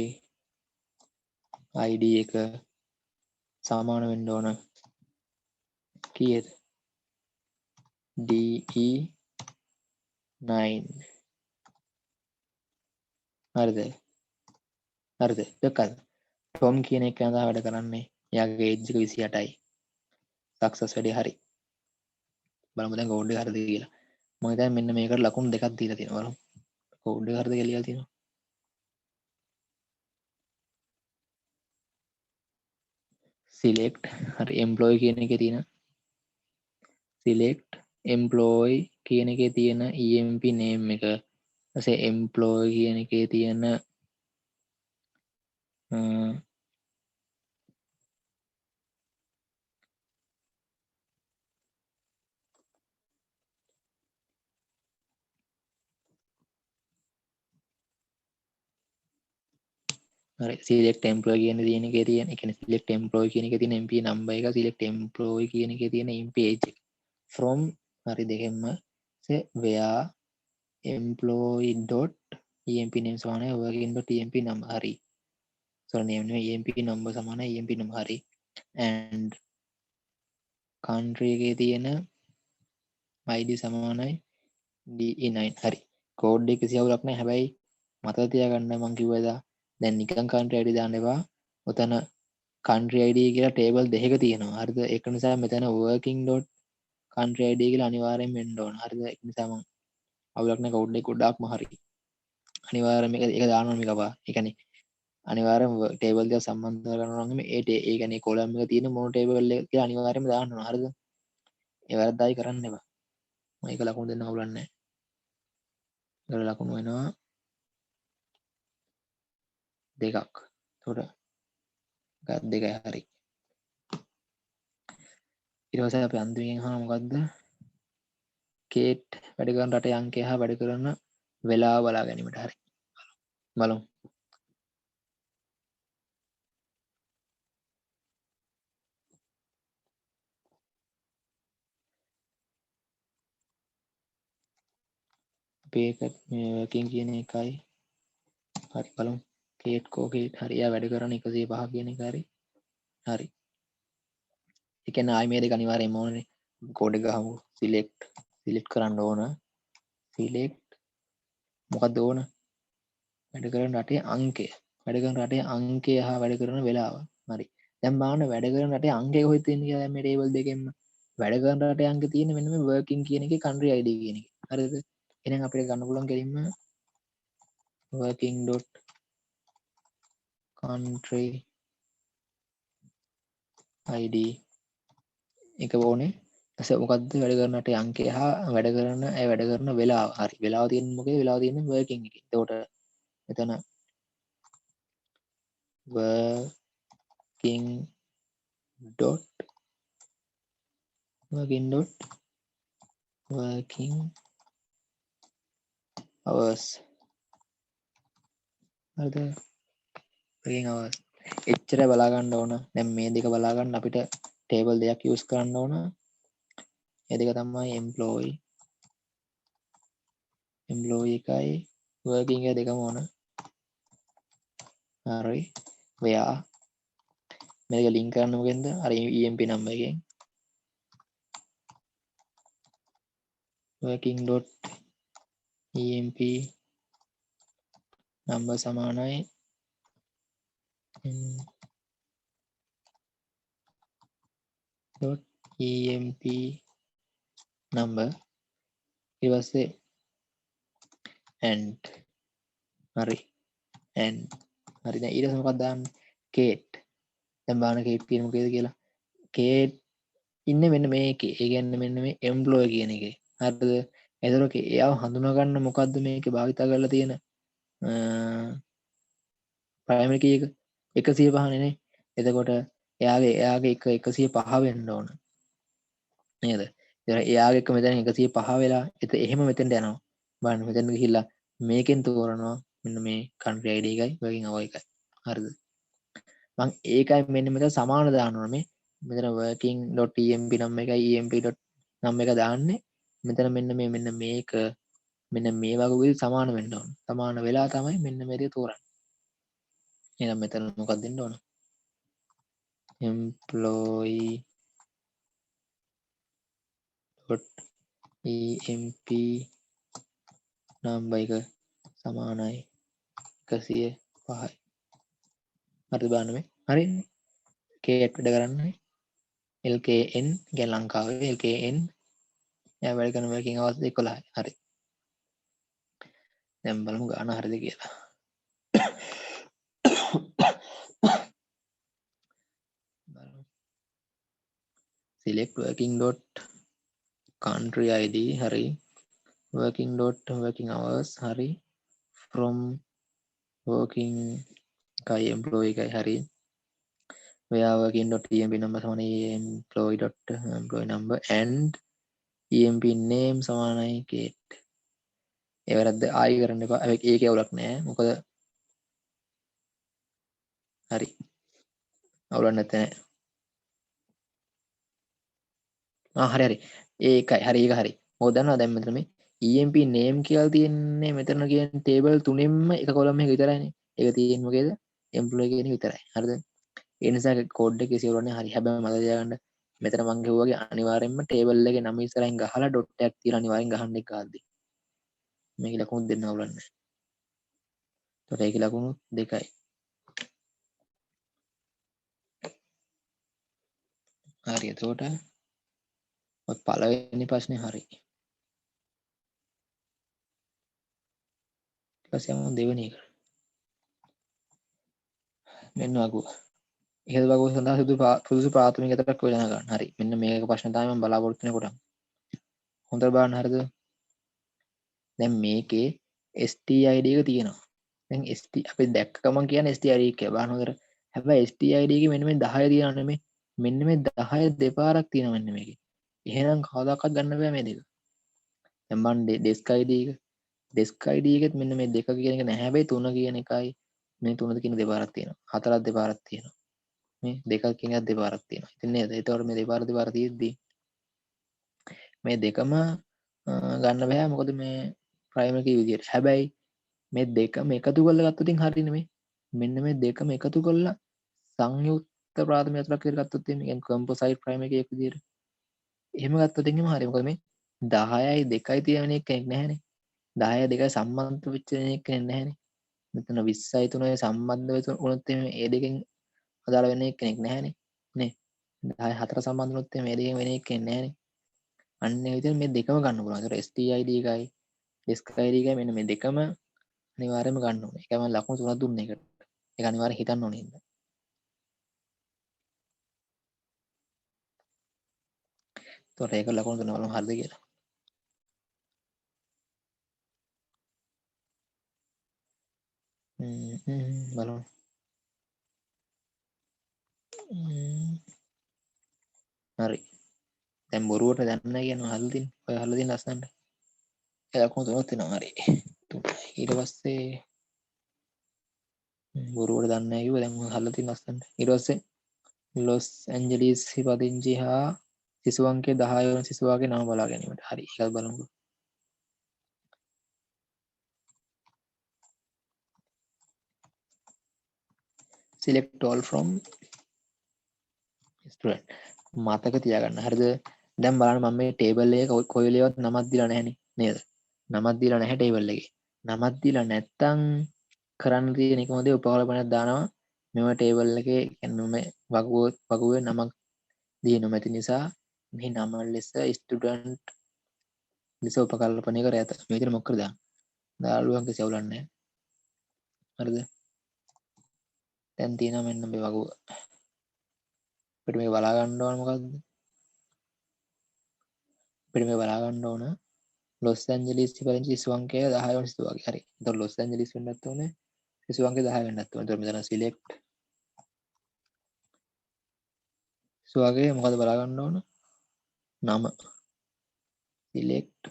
ID එක සමාන වෙන්න ඕන කීයද? DE9 9 හරිද හරිද දැක්කද ටොම් කියන එක යනවා වැඩ කරන්නේ එයාගේ ඒජ් එක 28යි සක්සස් වැඩි හරි බලමු දැන් කෝඩ් එක හරිද කියලා මම හිතන්නේ මෙන්න මේකට ලකුණු දෙකක් දීලා තියෙනවා බලමු කෝඩ් එක හරිද කියලා ලියලා තියෙනවා select හරි employee කියන එකේ තියෙන select employee කියන එකේ තියෙන emp name එක ඊපස්සේ employee කියන එකේ තියෙන හරි select employee කියන තියෙන එකේ තියෙන ඒ කියන්නේ select employee කියන එකේ තියෙන mp number එක select employee කියන එකේ තියෙන mp age එක from හරි දෙකෙන්ම where employee dot emp name සමානයි working dot emp number හරි sorry name නෙවෙයි emp number සමානයි emp number හරි and country එකේ තියෙන id සමානයි de9 හරි කෝඩ් එක කිසි අවුලක් නැහැ හැබැයි මතක තියාගන්න මම කිව්වා දැන් නිකන් country id දාන්න එපා ඔතන country id කියලා ටේබල් දෙකක තියෙනවා හරිද ඒක නිසා මෙතන working dot country id කියලා අනිවාර්යෙන් වෙන්න ඕන හරිද ඒක නිසා මම අවුලක් නැහැ කෝඩ් එක ගොඩාක්ම හරි අනිවාර්යෙන් මේක දාන්න ඕන මේක පා ඒ කියන්නේ අනිවාර්යෙන් ටේබල් දෙක සම්බන්ධ කරනවා නම් ඒ කියන්නේ කොලම් එක තියෙන මොන ටේබල් එක කියලා අනිවාර්යෙන්ම දාන්න ඕන හරිද ඒ වැරද්දයි කරන්න එපා මේක ලකුණු දෙන්න අවුලක් නැහැ ඒකට ලකුණු වෙනවා දෙකක් එතකොට දෙකයි හරි ඊට පස්සේ අපි අන්තිමයෙන් අහන මොකද්ද කේට් වැඩ කරන රටේ අංකය හා වැඩ කරන වෙලාව බලා ගැනීමට හරි බලමු අපි ඒක working කියන එකයි හරි බලමු කේට් කේට් හරි එයා වැඩ කරන 105 කියන එක හරි හරි ඒ කියන්නේ ආයි මේ දෙක අනිවාර්යයෙන්ම ඕනනේ කෝඩ් එක ගහමු select කරන්න ඕන select මොකක්ද ඕන වැඩ කරන රටේ අංකය වැඩ කරන රටේ අංකය හා වැඩ කරන වෙලාව හරි දැන් බලන්න වැඩ කරන රටේ අංකය කොහෙද තියෙන්නේ කියලා දැන් මේ ටේබල් දෙකෙන්ම වැඩ කරන රටේ අංක තියෙන්නේ මෙන්න මේ working කියන එකේ country id කියන එක හරිද එහෙනම් අපිට ගන්න පුළුවන් කෙලින්ම working dot country id එක ඕනේ ඊට මොකද්ද වැඩ කරන රටේ අංකය හා වැඩ කරන වෙලාව හරි වෙලාව තියෙන්නේ මොකද වෙලාව තියෙන්නේ working එකේ එතකොට මෙතන working dot working dot working hours හරිද working hours එච්චර බලා ගන්න ඕන දැන් මේ දෙක බලා ගන්න අපිට ටේබල් දෙකක් යූස් කරන්න ඕන ඒ දෙක තමයි employee එකයි working එක දෙකම ඕන හරි where මේක ලින්ක් කරන්න මොකෙන්ද අර emp number එකෙන් working dot emp number සමානයි dot emp number ඊට පස්සේ and හරි and හරි දැන් ඊට පස්සේ මොකක්ද දාන්නේ කේට් දැන් බලන්න කේට් කියන්නේ මොකේද කියලා කේට් ඉන්නේ මෙන්න මේකේ ඒ කියන්නේ මෙන්න මේ එම්ප්ලොයි කියන එකේ හරිද එතකොට එයාව හඳුනා ගන්න මොකද්ද මේකේ භාවිතා කරලා තියෙන ප්‍රයිමරි කී එක 105 නේ එතකොට එයාගේ එක 105 වෙන්න ඕන නේද එයාගේ එක මෙතන 105 වෙලා එහෙම මෙතෙන්ට යනවා බලන්න මෙතෙන් ගිහිල්ලා මේකෙන් තෝරනවා මෙන්න මේ country id එකයි working hour එකයි හරිද මං ඒකයි මෙන්න මෙතන සමාන දාන්න ඕනේ මෙතන working.emp නම් එකයි emp.නම් එක දාන්නේ මෙතන මෙන්න මේක මෙන්න මේ වගේ සමාන වෙන්න ඕන සමාන වෙලා තමයි මෙන්න මේ දේ තෝරන්නේ එහෙනම් මෙතන මොකක්ද දෙන්න ඕන employee.emp නම්බර් එක සමානයි 105යි. හරිද බලන්න මේ. හරිනේ. k වැඩ කරන්නේ LKN කියන්නේ ලංකාවේ LKN එයා වැඩ කරන working hours 11යි. හරි. දැන් බලමු ගාන හරිද කියලා. බලමු. select working dot country id hari working dot working hours hari from working kai employee kai hari where working dot emp number samanai employee dot employee number and emp name samanai Kate ඒ වැරද්ද ආයි කරන්න එපා. ඒකේ අවුලක් නෑ. මොකද හරි. අවුලක් නැත්තේ නෑ. හරි හරි. ඒකයි. හරි ඒක හරි. මොකද දන්නවද දැන් මෙතන මේ emp name කියලා තියෙන්නේ මෙතන කියන table තුනෙන්ම එක column එකක විතරයිනේ. ඒක තියෙන්නේ මොකේද? employee කියන එක විතරයි. හරිද? ඒ නිසා කෝඩ් එකේ සේවරන්නේ හරි. හැබැයි මතක තියාගන්න මෙතන මම කිව්වාගේ අනිවාර්යෙන්ම table එකේ නම ඉස්සරහින් ගහලා dot එකක් තියලා අනිවාර්යෙන් ගහන්න එක ගාද්දි. මේකේ ලකුණු දෙන්න අවුලක් නැහැ. ඒතකොට ඒකේ ලකුණු දෙකයි. හරි. එතකොට ඔය පළවෙනි ප්‍රශ්නේ හරි. ඊට පස්සේ යමු දෙවෙනි එක. මෙන්න වගුව. ඉහළ වගුව සඳහා සුදුසු ප්‍රාථමික අතරක් යොදා ගන්න. හරි. මෙන්න මේක ප්‍රශ්න තමයි මම බලාපොරොත්තු වෙන කොට. හොඳට බලන්න හරිද? දැන් මේකේ STID එක තියෙනවා. දැන් ST අපි දැක්ක ගමන් කියන්නේ STID එක කියලා බලන්න හොඳට. හැබැයි STID එකේ මෙන්න මේ 10 තියෙනවා නෙමෙයි. මෙන්න මේ 10 දෙපාරක් තියෙනවා මෙන්න මේකේ. එහෙනම් කවදාකවත් ගන්න බෑ මේ දෙක. දැන් මම ඩෙස්ක් ID එක ඩෙස්ක් ID එකෙත් මෙන්න මේ දෙක කියන එක නැහැ. හැබැයි 3 කියන එකයි මේ 3 කියන දෙපාරක් තියෙනවා. 4ක් දෙපාරක් තියෙනවා. මේ දෙකක් කියන එකත් දෙපාරක් තියෙනවා. ඉතින් නේද? ඒතකොට මේ දෙපාර තියෙද්දි මේ දෙකම ගන්න බෑ. මොකද මේ ප්‍රයිමරි කී විදියට. හැබැයි මේ දෙකම එකතු කරලා ගත්තොත් හරියනේ මේ. මෙන්න මේ දෙකම එකතු කරලා සංයුක්ත ප්‍රාථමික අතරක් විදියට ගත්තොත් මේ කියන්නේ කම්පොසයිට් ප්‍රයිමරි කී එක විදියට. එහෙම ගත්තොත් එහෙම හරිය. මොකද මේ 10යි 2යි තියෙන එක කෙනෙක් නැහැනේ. 10යි 2යි සම්බන්ධ වෙච්ච කෙනෙක් නැහැනේ. මෙතන 20යි 3යි සම්බන්ධ වුණොත් එimhe ඒ දෙකෙන් අදාළ වෙන කෙනෙක් නැහැනේ. නේ. 10යි 4 සම්බන්ධ වුණොත් එimhe ඒ දෙකෙන් වෙන කෙනෙක් නැහැනේ. අන්න ඒ විදිහට මේ දෙකම ගන්න පුළුවන්. ඒතර STID එකයි disk ID එකයි මෙන්න මේ දෙකම අනිවාර්යයෙන්ම ගන්න ඕනේ. ඒකයි මම ලකුණු 3ක් දුන්නේ ඒකට. ඒක අනිවාර්යෙන් හිතන්න ඕනේ හින්දා. ඒතකොට ඒක ලකුණු 3 බලමු හරිද කියලා. බලමු. හරි. දැන් බොරුවට දන්නේ නැහැ කියනවා අහලා තියෙන්නේ. ඔය අහලා තියෙන ලස්සනට. ඒ ලකුණු 3ක් තියෙනවා හරි. ඊට පස්සේ බොරුවට දන්නේ නැහැ කිව්වා. දැන් අහලා තියෙන ලස්සනට. ඊට පස්සේ ලොස් ඇන්ජලිස් පදිංචි හා සිසු අංකය 10 වන සිසුවාගේ නම බලා ගැනීමට. හරි. ඒකත් බලමුකෝ. select all from student. මතක තියාගන්න. හරිද? දැන් බලන්න මම මේ ටේබල් එකේ කොයි වෙලේවත් නමක් දීලා නැහනේ නේද? නමක් දීලා නැහැ ටේබල් එකේ. නමක් දීලා නැත්තම් කරන්න තියෙන එකම දේ උපකල්පනයක් දානවා. මෙම ටේබල් එකේ කියන්නේ මේ වගුවේ නමක් දී නොමැති නිසා මේ නම ලෙස ස්ටුඩන්ට් ලෙස උපකල්පනය කර ඇත. මේ විදිහට මොකද දාන්න. දාළුවන් කිසි අවුලක් නැහැ. හරිද? දැන් තියෙනවා මෙන්න මේ වගුව. අපිට මේක බලා ගන්න ඕන මොකද්ද? අපිට මේක බලා ගන්න ඕන ලොස් ඇන්ජලිස් පදිංචි සිසු අංකය 10 වන සිසුවාගේ. හරි. එතකොට ලොස් ඇන්ජලිස් වෙන්නත් ඕනේ. සිසු අංකය 10 වෙන්නත් ඕනේ. එතකොට මෙතන select සිසුවාගේ මොකද බලා ගන්න ඕන? නම. select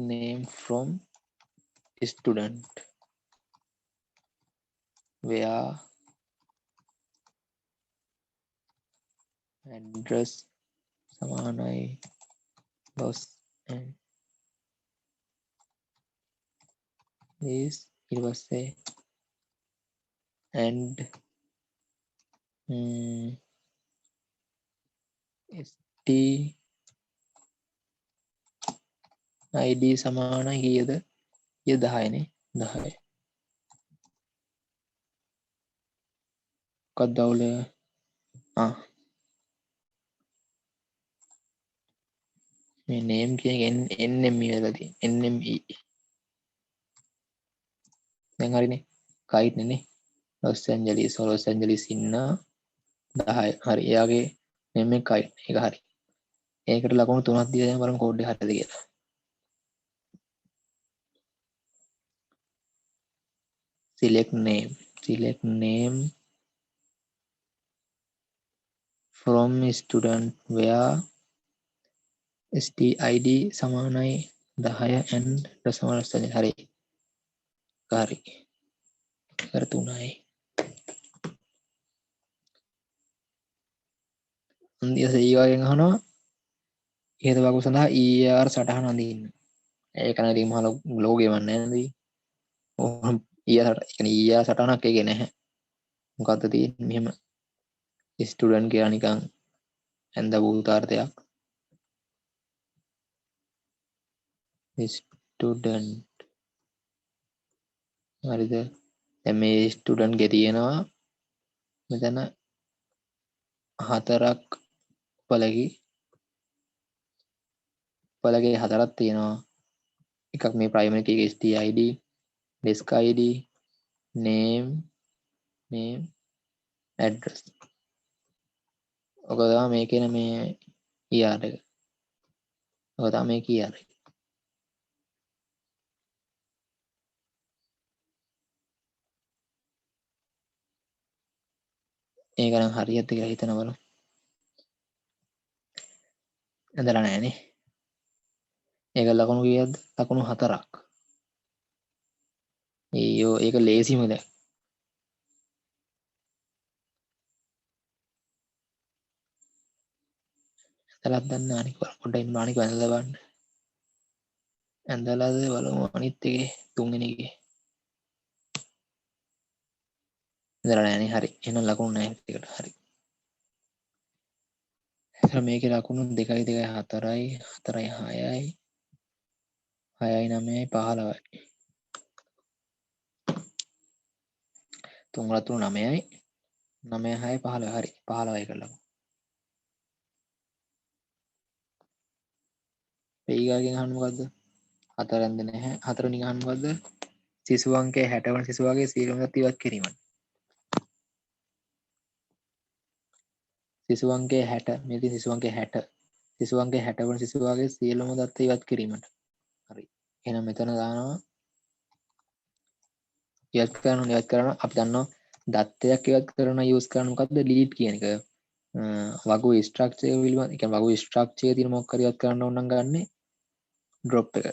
name from student where address සමානයි Los Angeles ඊට පස්සේ and ST id සමානයි කීයද? 10 නේ. 10. මොකක්ද අවුල? මේ name කියන NME වෙලා තියෙන NME. දැන් හරිනේ. kite නේ. Los Angeles ඉන්න 10. හරි. එයාගේ name එක kite. ඒක හරි. ඒකට ලකුණු 3ක් දීලා දැන් බලමු කෝඩ් එක හරියද කියලා. select name from student where stid සමානයි 10 and decimal point හරි. හරි. කර 3යි. ඊට ඊවගෙන් අහනවා ඉහත වගු සඳහා ER සටහන අඳින්න. ඒක නම් ඉතින් මහල ලෝගේ වන්නේ නැන්ද? ඕම් ER කියන්නේ ER සටහනක් ඒකේ නැහැ. මොකද්ද තියෙන්නේ මෙහෙම ස්ටුඩන්ට් කියලා නිකන් ඇඳ භූතාර්ථයක්. ස්ටුඩන්ට් හරිද? දැන් මේ ස්ටුඩන්ට් ගේ තියෙනවා මෙතන 4ක් පළගේ 4ක් තියෙනවා. එකක් මේ primary කීගේ stid desk id name address. ඔක තමයි මේ කියන මේ ER එක. ඔක තමයි මේ ER එක. ඒක නම් හරියට කියලා හිතන බලමු. ඇඳලා නැහනේ. ඒක ලකුණු කීයක්ද? ලකුණු 4ක්. අයියෝ ඒක ලේසිම දැන්. ඇඳලාත් දන්න අනික පොඩ්ඩක් ඉන්න අනික ඇඳලා බලන්න. ඇඳලාද බලමු අනිත් එකේ තුන්වෙනි එකේ. ඇඳලා නැහනේ. හරි. එහෙනම් ලකුණු නැහැ එකට. හරි. මේකේ ලකුණු 2 2 4යි 4යි 6යි 6යි 9යි 15යි 3 3 9යි 9 6 15 හරි 15යි කරලා වේගාගෙන් අහන්න මොකද්ද 4 ඇඳ නැහැ 4 වෙනි අහන්න මොකද්ද සිසු අංකය 60 වන සිසුවාගේ සියලුම දත් ඉවත් කිරීමයි සිසු අංකය 60 මේ තියෙන සිසු අංකය 60 සිසු අංකය 60 වන සිසුවාගේ සියලුම දත් ඉවත් කිරීමට හරි එහෙනම් මෙතන දානවා ඉවත් කරනවා අපි දන්නවා දත්තයක් ඉවත් කරන යූස් කරන මොකද්ද ඩිලීට් කියන එක වගු ස්ට්‍රක්චර් පිළිබඳ ඒ කියන්නේ වගු ස්ට්‍රක්චර් තියෙන මොකක් හරි ඉවත් කරන්න ඕන නම් ගන්නෙ drop එක.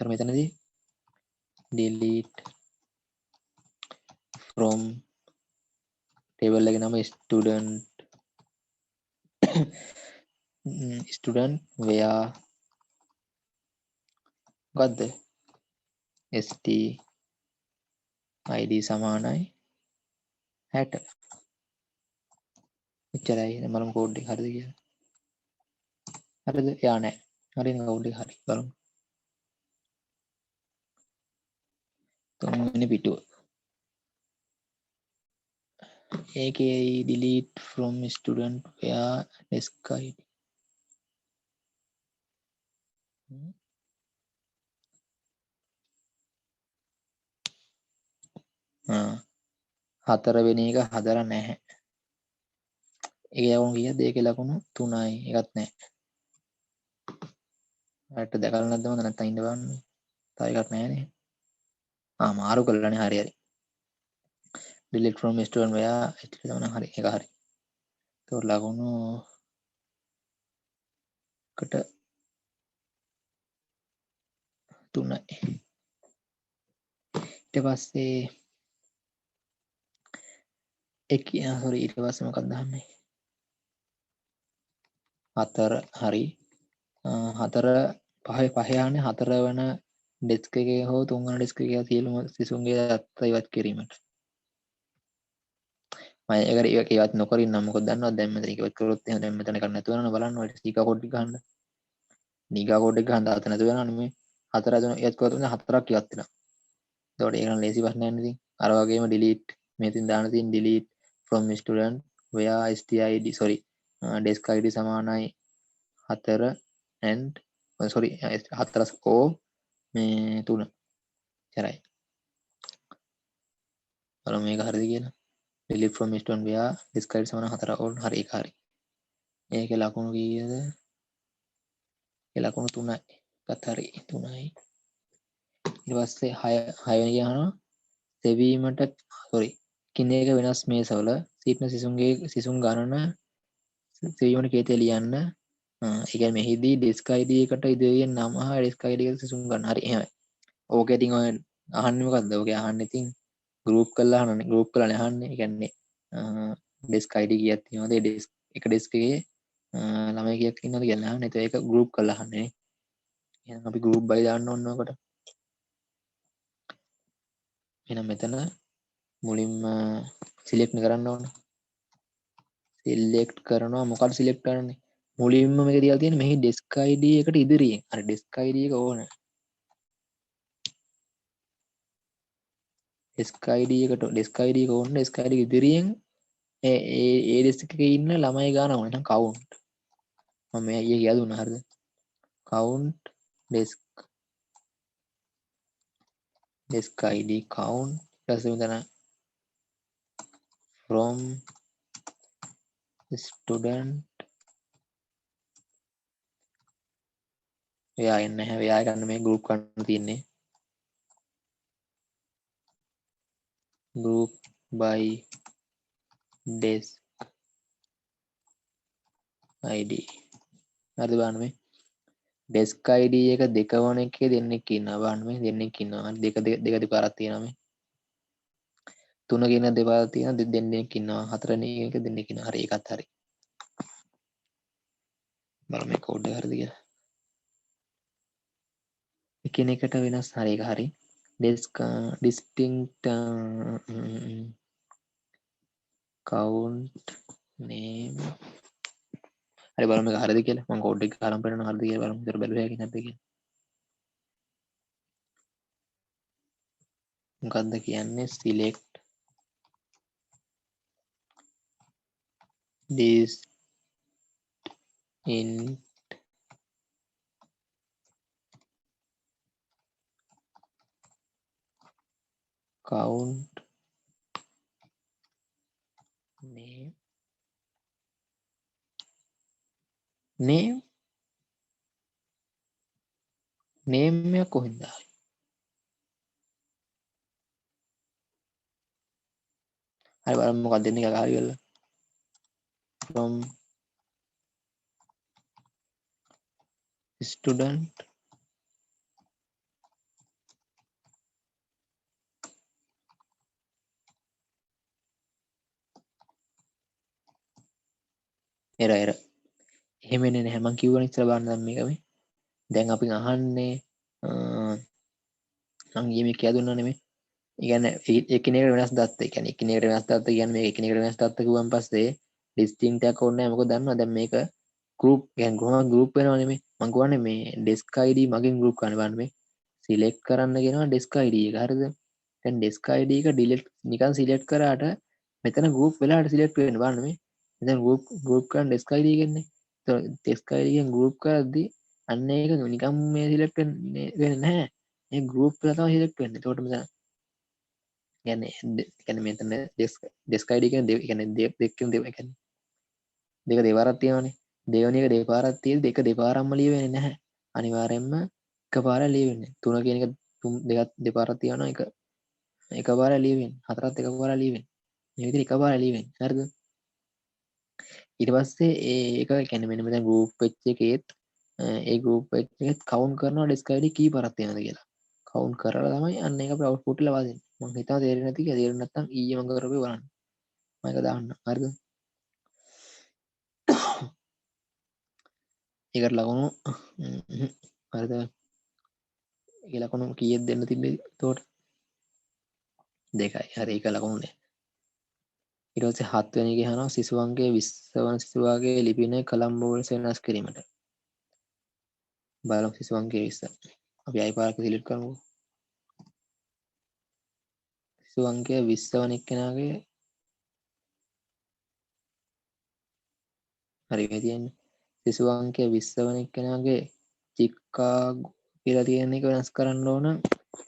ඊට මෙතනදී delete from table එකේ නම student where මොකද්ද st id සමානයි 60. එච්චරයි. දැන් බලමු කෝඩ් එක හරිද කියලා. හරිද? යා නෑ. හරිනේ කෝඩ් එක හරි. බලමු. තුන්වෙනි පිටුව. ඒකේ delete from student where desk id. හතරවෙනි එක හදලා නැහැ. ඒකේ ලකුණු කීයද? ඒකේ ලකුණු 3යි. එකක් නැහැ. හරියට දැකලා නැද්ද මන්ද නැත්තම් ඉන්න බලන්න. තව එකක් නැහැනේ. මාරු කළානේ හරි හරි. delete from student where තමයි හරි. ඒක හරි. ඒක ලකුණු කට 3යි. ඊට පස්සේ ඊට පස්සේ මොකක්ද දාන්නේ? 4 හරි. 4 5 යන්නේ 4 වෙන ඩෙස්ක් එකේ හෝ 3 වෙනි ඩෙස්ක් එකේ සියලුම සිසුන්ගේ දත්ත ඉවත් කිරීමට. මම ඒක ඉවත් නොකර ඉන්නම් මොකද දන්නවද දැන් මෙතන ඉවත් කරොත් එහෙනම් දැන් මෙතන එකක් නැතුව යනවා බලන්න ඔය සීකා කෝඩ් එක ගන්න. නිගා කෝඩ් එක ගන්න දාත නැතුව යනවනේ මේ. 4 අතන එකක් කරලා තුනේ 4ක් ඉවත් වෙනවා. එතකොට ඒක නම් ලේසි ප්‍රශ්නයක් නේ ඉතින්. අර වගේම delete මේ තින් දාන්න තියෙන delete from student where stid sorry desk id සමානයි 4 and sorry 4 o මේ 3 කරයි. බලමු මේක හරිද කියලා. delete from student where desk id සමාන 4 o හරි ඒක හරි. ඒකේ ලකුණු කීයද? ඒ ලකුණු 3යි. එකත් හරි 3යි. ඊට පස්සේ 6 වෙනි ගහනවා සෙවීමට sorry කිනේක වෙනස් මේසවල සිටින සිසුන් ගණන සෙවීමට කේතය ලියන්න. ඒ කියන්නේ මෙහිදී ඩෙස්ක් ID එකට ඉදිරියෙන් නම හා ඩෙස්ක් ID එකට සිසුන් ගන්න. හරි එහෙමයි. ඕක ඉතින් ඔය අහන්නේ මොකද්ද? ඕක අහන්නේ ඉතින් ගෲප් කරලා අහන්නේ. ගෲප් කරලානේ අහන්නේ. ඒ කියන්නේ ඩෙස්ක් ID කීයක් තියෙනවද? ඒ ඩෙස්ක් එක ඩෙස්ක් එකේ ළමයි කීයක් ඉන්නවද කියලා අහන්නේ. ඒක ගෲප් කරලා අහන්නේ. එහෙනම් අපි ගෲප් බයි දාන්න ඕන ඔකට. එහෙනම් මෙතන මුලින්ම සිලෙක්ට් කරන්න ඕන. සිලෙක්ට් කරනවා මොකක්ද සිලෙක්ට් කරන්නේ? මුලින්ම මේක තියලා තියෙන්නේ මෙහි ඩෙස්ක් ID එකට ඉදිරියෙන්. අර ඩෙස්ක් ID එක ඕන. ඩෙස්ක් ID එකට ඩෙස්ක් ID එක ඕන. ඩෙස්ක් ID එක ඉදිරියෙන් ඒ ඩෙස්ක් එකේ ඉන්න ළමයි ගාන ඕන. නැත්නම් කවුන්ට්. මම මේ අයියා කියලා දුන්නා හරිද? කවුන්ට් ඩෙස්ක් ID කවුන්ට් ඊට පස්සේ මෙතන from student එයා එන්නේ නැහැ. එයා ගන්න මේ group කරන්න තියෙන්නේ. group by desk ID. හරිද බලන්න මේ desk ID එක 2 වන එකේ දෙන්නෙක් ඉන්නවා. බලන්න මේ දෙන්නෙක් ඉන්නවා. දෙක දෙපාරක් තියෙනවා මේ. 3 කියන දෙපාරක් තියෙනවා. දෙන්නෙක් ඉන්නවා. 4 වෙනි එක දෙන්නෙක් ඉන්නවා. හරි ඒකත් හරි. බලමු මේ කෝඩ් එක හරිද කියලා. එකිනෙකට වෙනස් හරි ඒක හරි. desk distinct count name හරි බලමු මේක හරිද කියලා. මම කෝඩ් එක ගහලා බලන්න හරිද කියලා බලමු. ඉතින් බැලුවා හැකියි නැද්ද කියලා. මොකක්ද කියන්නේ select this in count name එක කොහෙන්ද ආවේ? හරි බලමු මොකක්ද දෙන්නේ කියලා හරි වෙලා. from student error එහෙම එන්නේ නැහැ. මම කිව්වනේ ඉස්සර බලන්න දැන් මේක මේ. දැන් අපි අහන්නේ මම ඊයේ මේ කියලා දුන්නා නෙමෙයි. ඒ කියන්නේ එකිනෙකට වෙනස් දත්ත. ඒ කියන්නේ එකිනෙකට වෙනස් දත්ත කියන්නේ මේක එකිනෙකට වෙනස් දත්ත කිව්වන් පස්සේ distinct එකක් ඕනේ නැහැ. මොකද දන්නවා දැන් මේක group කියන්නේ කොහොමද group වෙනව නෙමෙයි. මම කියන්නේ මේ desk ID මගින් group කරන්න බලන්න මේ select කරන්න කියනවා desk ID එක. හරිද? දැන් desk ID එක delete නිකන් select කරාට මෙතන group වෙලාට select වෙන්න බලන්න මේ. මෙතන group කරන් desk ID එකන්නේ. ඒතකොට desk ID එකෙන් group කරද්දී අන්න ඒක නිකන් මේ select වෙන්නේ නැහැ. මේ group වෙලා තමයි select වෙන්නේ. ඒතකොට මෙතන කියන්නේ මෙතන desk ID කියන්නේ දෙකකින් කියන්නේ දෙක දෙපාරක් තියෙනවානේ. දෙවෙනි එක දෙපාරක් තියෙද්දි දෙක දෙපාරක්ම ලියවෙන්නේ නැහැ. අනිවාර්යයෙන්ම එකපාරයි ලියවෙන්නේ. තුන කියන එක දෙකක් දෙපාරක් තියෙනවා. එක එකපාරයි ලියවෙන්නේ. හතරත් එකපාරයි ලියවෙන්නේ. මේ විදිහට එකපාරයි ලියවෙන්නේ. හරිද? ඊට පස්සේ ඒක කියන්නේ මෙන්න මෙතන group වෙච්ච එකේත් ඒ group වෙච්ච එකෙත් count කරනවා desk ID කීපාරක් තියෙනවද කියලා. count කරලා තමයි අන්න ඒක අපේ output ලබා දෙන්නේ. මම හිතනවා තේරෙන්නේ නැති කියලා. තේරෙන්නේ නැත්නම් ඊයේ මම කරපේ බලන්න. මම ඒක දාන්න. හරිද? ඒකට ලකුණු හරිද? ඒ ලකුණු කීයක් දෙන්න තිබ්බේ එතකොට? 2යි. හරි ඒක ලකුණු නෑ. ඊට පස්සේ 7 වෙනි එක අහනවා සිසුවන්ගේ 20 වන සිසුවාගේ ලිපිනය කොලම් වල වෙනස් කිරීමට. බලමු සිසු අංකය 20. අපි ආයි පාරක් සිලෙක්ට් කරමු. සිසු අංකය 20 වන එක්කෙනාගේ හරි මේ තියෙන්නේ. සිසු අංකය 20 වන එක්කෙනාගේ චිකාගෝ කියලා තියෙන එක වෙනස් කරන්න ඕන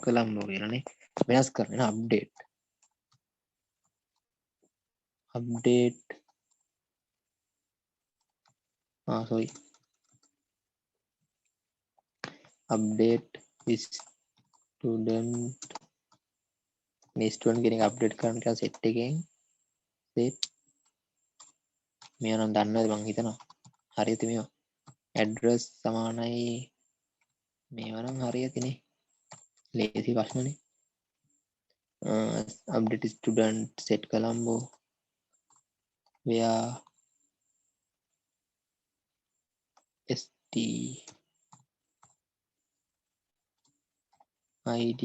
කොලම්බෝ කියලානේ. වෙනස් කරන්න අප්ඩේට් sorry update student මේ ස්ටුඩන්ට් කෙනෙක් අප්ඩේට් කරන්න කියලා සෙට් එකෙන් සෙට් මේවා නම් දන්නවද මං හිතනවා හරියට මේවා ඇඩ්‍රස් සමානයි මේවා නම් හරියටනේ ලේසි ප්‍රශ්නනේ update student set colombo where st id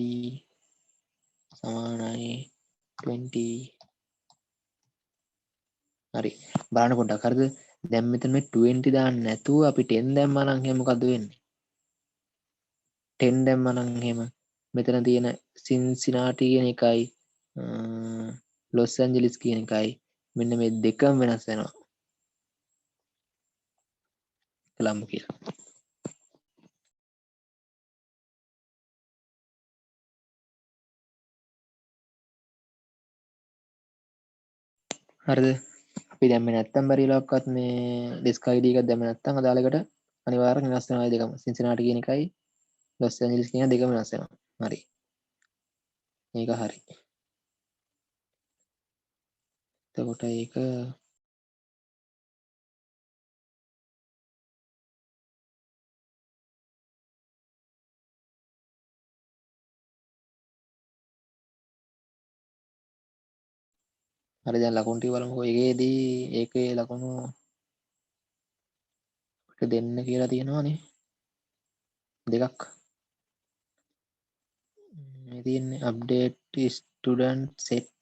සමානයි 20 හරි බලන්න පොඩ්ඩක් හරිද දැන් මෙතන මේ 20 දාන්න නැතුව අපි 10 දැම්මා නම් එහෙනම් මොකද වෙන්නේ 10 දැම්මා නම් එහෙම මෙතන තියෙන සින්සිනාටි කියන එකයි ලොස් ඇන්ජලිස් කියන එකයි මෙන්න මේ දෙකම වෙනස් වෙනවා කොලම්බෝ කියලා හරිද අපි දැම්මේ නැත්තම් බැරිලක්වත් මේ ඩිස්ක් ID එකක් දැම්මේ නැත්තම් අදාළ එකට අනිවාර්යෙන් වෙනස් වෙනවා දෙකම සින්සිනාටි කියන එකයි ලොස් ඇන්ජලිස් කියන දෙකම වෙනස් වෙනවා හරි මේක හරි එතකොට ඒක හරි දැන් ලකුණු ටික බලමුකෝ ඒකේදී ඒකේ ලකුණු අපිට දෙන්න කියලා තියෙනවානේ දෙකක් මේ තියෙන්නේ අප්ඩේට් ස්ටුඩන්ට් සෙට්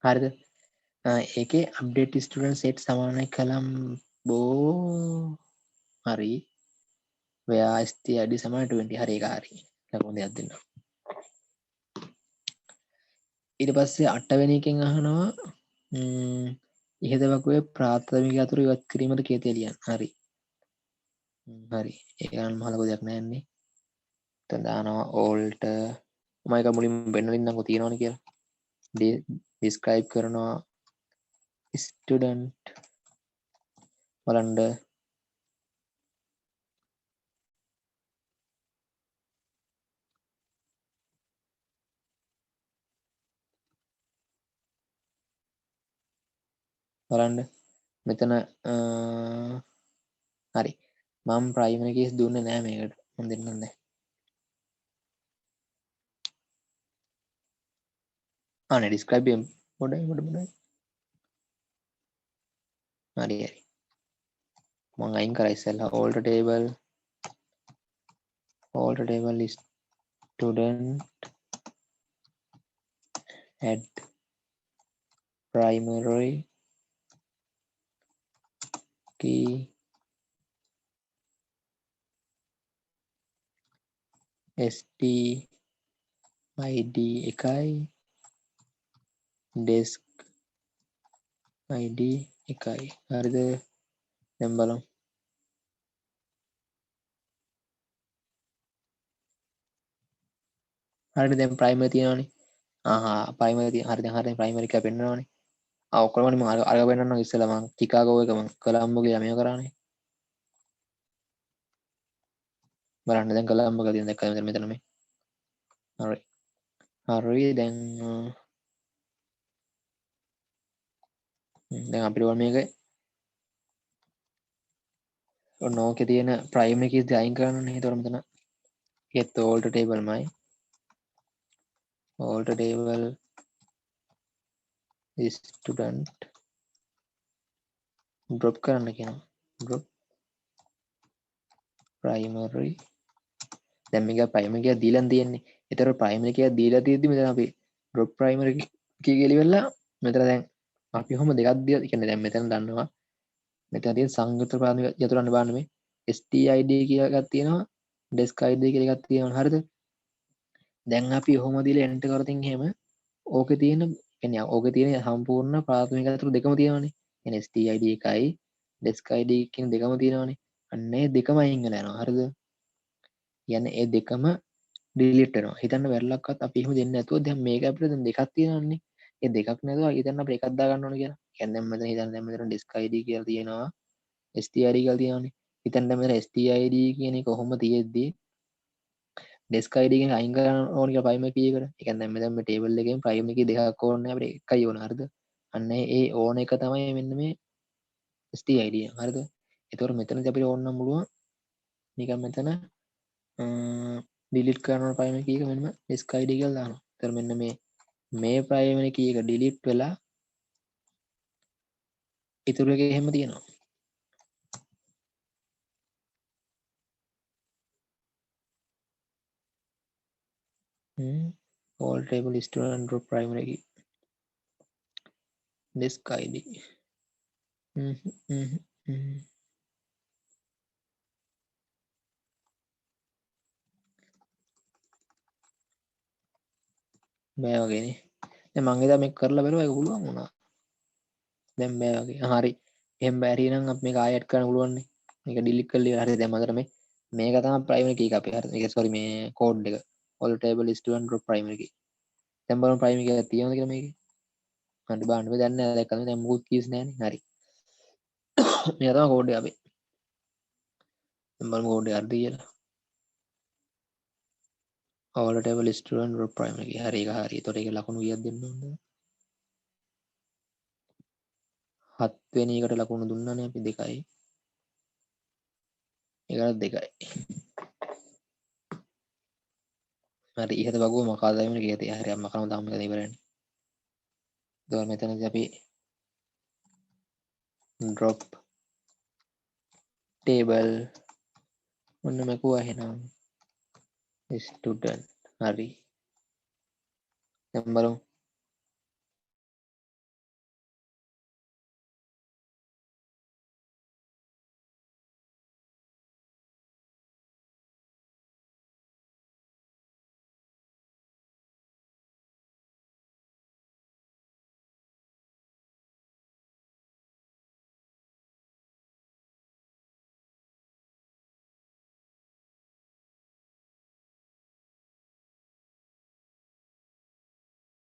හරිද ඒකේ අප්ඩේට් ස්ටුඩන්ට් සෙට් සමානයි කොලම්බෝ හරි where st id සමානයි 20 හරි ඒක හරි ලකුණු දෙකක් දෙන්න ඊට පස්සේ 8 වෙනි එකෙන් අහනවා ඉහත වකුවේ ප්‍රාථමික අතුරු ඉවත් කිරීමට කේතය ලියන්න හරි හරි ඒක නම් මහ ලොකු දෙයක් නෑනේ දැන් දානවා ඕල්ට මම එක මුලින්ම වෙන්න දෙන්නම්කෝ තියනවනේ කියලා describe කරනවා student බලන්න බලන්න මෙතන හරි මම ප්‍රයිමරි කීස් දුන්නේ නෑ මේකට මම දෙන්නම් දැන් අනේ describe පොඩයි හරි හරි මම අයින් කරා ඉස්සෙල්ලා all table student add primary key st id එකයි desk id එකයි හරිද දැන් බලමු හරිද දැන් primary තියෙනවනේ primary තියෙන හරි දැන් හරියට primary එක පෙන්නනවනේ ඔක්කොම මම අරගෙන පෙන්නන්නම් ඉස්සෙල්ලා මම චිකාගෝ එක මම කොලම්බෝ කියලා මේව කරානේ බලන්න දැන් කොලම්බෝ එක තියෙන දැක්කද මෙතන මේ හරි හරි දැන් අපිට ඕන මේක ඔන්න ඕකේ තියෙන ප්‍රයිමරි කීස් අයින් කරන්නනේ ඒතකොට මෙතන get all table මයි all table student drop කරන්න කියනවා drop primary දැන් මේක ප්‍රයිමරි එක දීලා තියෙන්නේ ඒතර ප්‍රයිමරි එක දීලා තියෙද්දි මෙතන අපි drop primary key කියලා ඉවරලා මෙතන දැන් අපි කොහොම දෙකක් දිලා කියන්නේ දැන් මෙතන දන්නවා මෙතන තියෙන සංයුක්ත ප්‍රාථමික යතුරන්න බලන්න මේ stid කියලා එකක් තියෙනවා desk id කියලා එකක් තියෙනවා හරිද දැන් අපි ඔහොම දීලා enter කරතින් එහෙම ඕකේ තියෙන කියන්නේ ඕකේ තියෙන සම්පූර්ණ ප්‍රාථමික යතුරු දෙකම තියෙනවානේ කියන්නේ stid එකයි desk id කියන දෙකම තියෙනවානේ අන්න ඒ දෙකම අයින් වෙලා යනවා හරිද කියන්නේ ඒ දෙකම ඩිලීට් වෙනවා හිතන්න වැරලක්වත් අපි එහෙම දෙන්නේ නැතුව දැන් මේක අපිට දැන් දෙකක් තියෙනවානේ ඒ දෙකක් නැතුව හිතන්න අපිට එකක් දා ගන්න ඕන කියලා කියන්නේ දැන් මෙතන හිතන්න දැන් මෙතන disk id කියලා තියෙනවා stid කියලා තියෙනවානේ හිතන්න දැන් මෙතන stid කියන එක කොහොම තියෙද්දි desk id එකෙන් අයින් කරන්න ඕන කියලා primary key එකට ඒ කියන්නේ දැන් මෙතන මේ table එකෙන් primary key දෙකක් ඕනේ අපිට එකයි ඕන හරිද අන්න ඒ ඕන එක තමයි මෙන්න මේ stid එක හරිද ඒතකොට මෙතනදී අපිට ඕන නම් පුළුවන් නිකන් මෙතන ඩිලිට් කරන primary key එක මෙන්න disk id කියලා දානවා. ඒතර මෙන්න මේ primary key එක ඩිලිට් වෙලා ඉතුරු එක එහෙම තියෙනවා. all table student drop primary key disk id බෑ වගේනේ. දැන් මම එදා මේක කරලා බලුවා ඒක පුළුවන් වුණා. දැන් බෑ වගේ. හරි. එහෙම බැරි නම් අපි මේක ආයෙත් කරන්න පුළුවන් නේ. මේක ඩිලීට් කරලා ඉවර. හරි දැන් මතර මේක තමයි primary key එක අපේ. හරි. ඒක sorry මේ code එක. all table student drop primary key. දැන් බලමු primary key එක තියෙනවද කියලා මේකේ. හරි බලන්න මේ දැන් නෑ දැක්කද දැන් මොකුත් keys නෑනේ. හරි. මේක තමයි code එක අපේ. දැන් බලමු code එක හරිද කියලා. all table student drop primary key. හරි ඒක හරි. ඒතකොට ඒක ලකුණු කීයක් දෙන්න ඕනද? 7 වෙනි එකට ලකුණු දුන්නානේ අපි 2යි. ඒකට 2යි. හරි ඉහත වගුව මොකක්ද වෙන්නේ කියලා තියෙනවා. හරි අම්මා කනම දාමු මේක ඉවරනේ. ඒතකොට මෙතනදී අපි drop table ඔන්න මකුවා එහෙනම් student හරි දැන් බලමු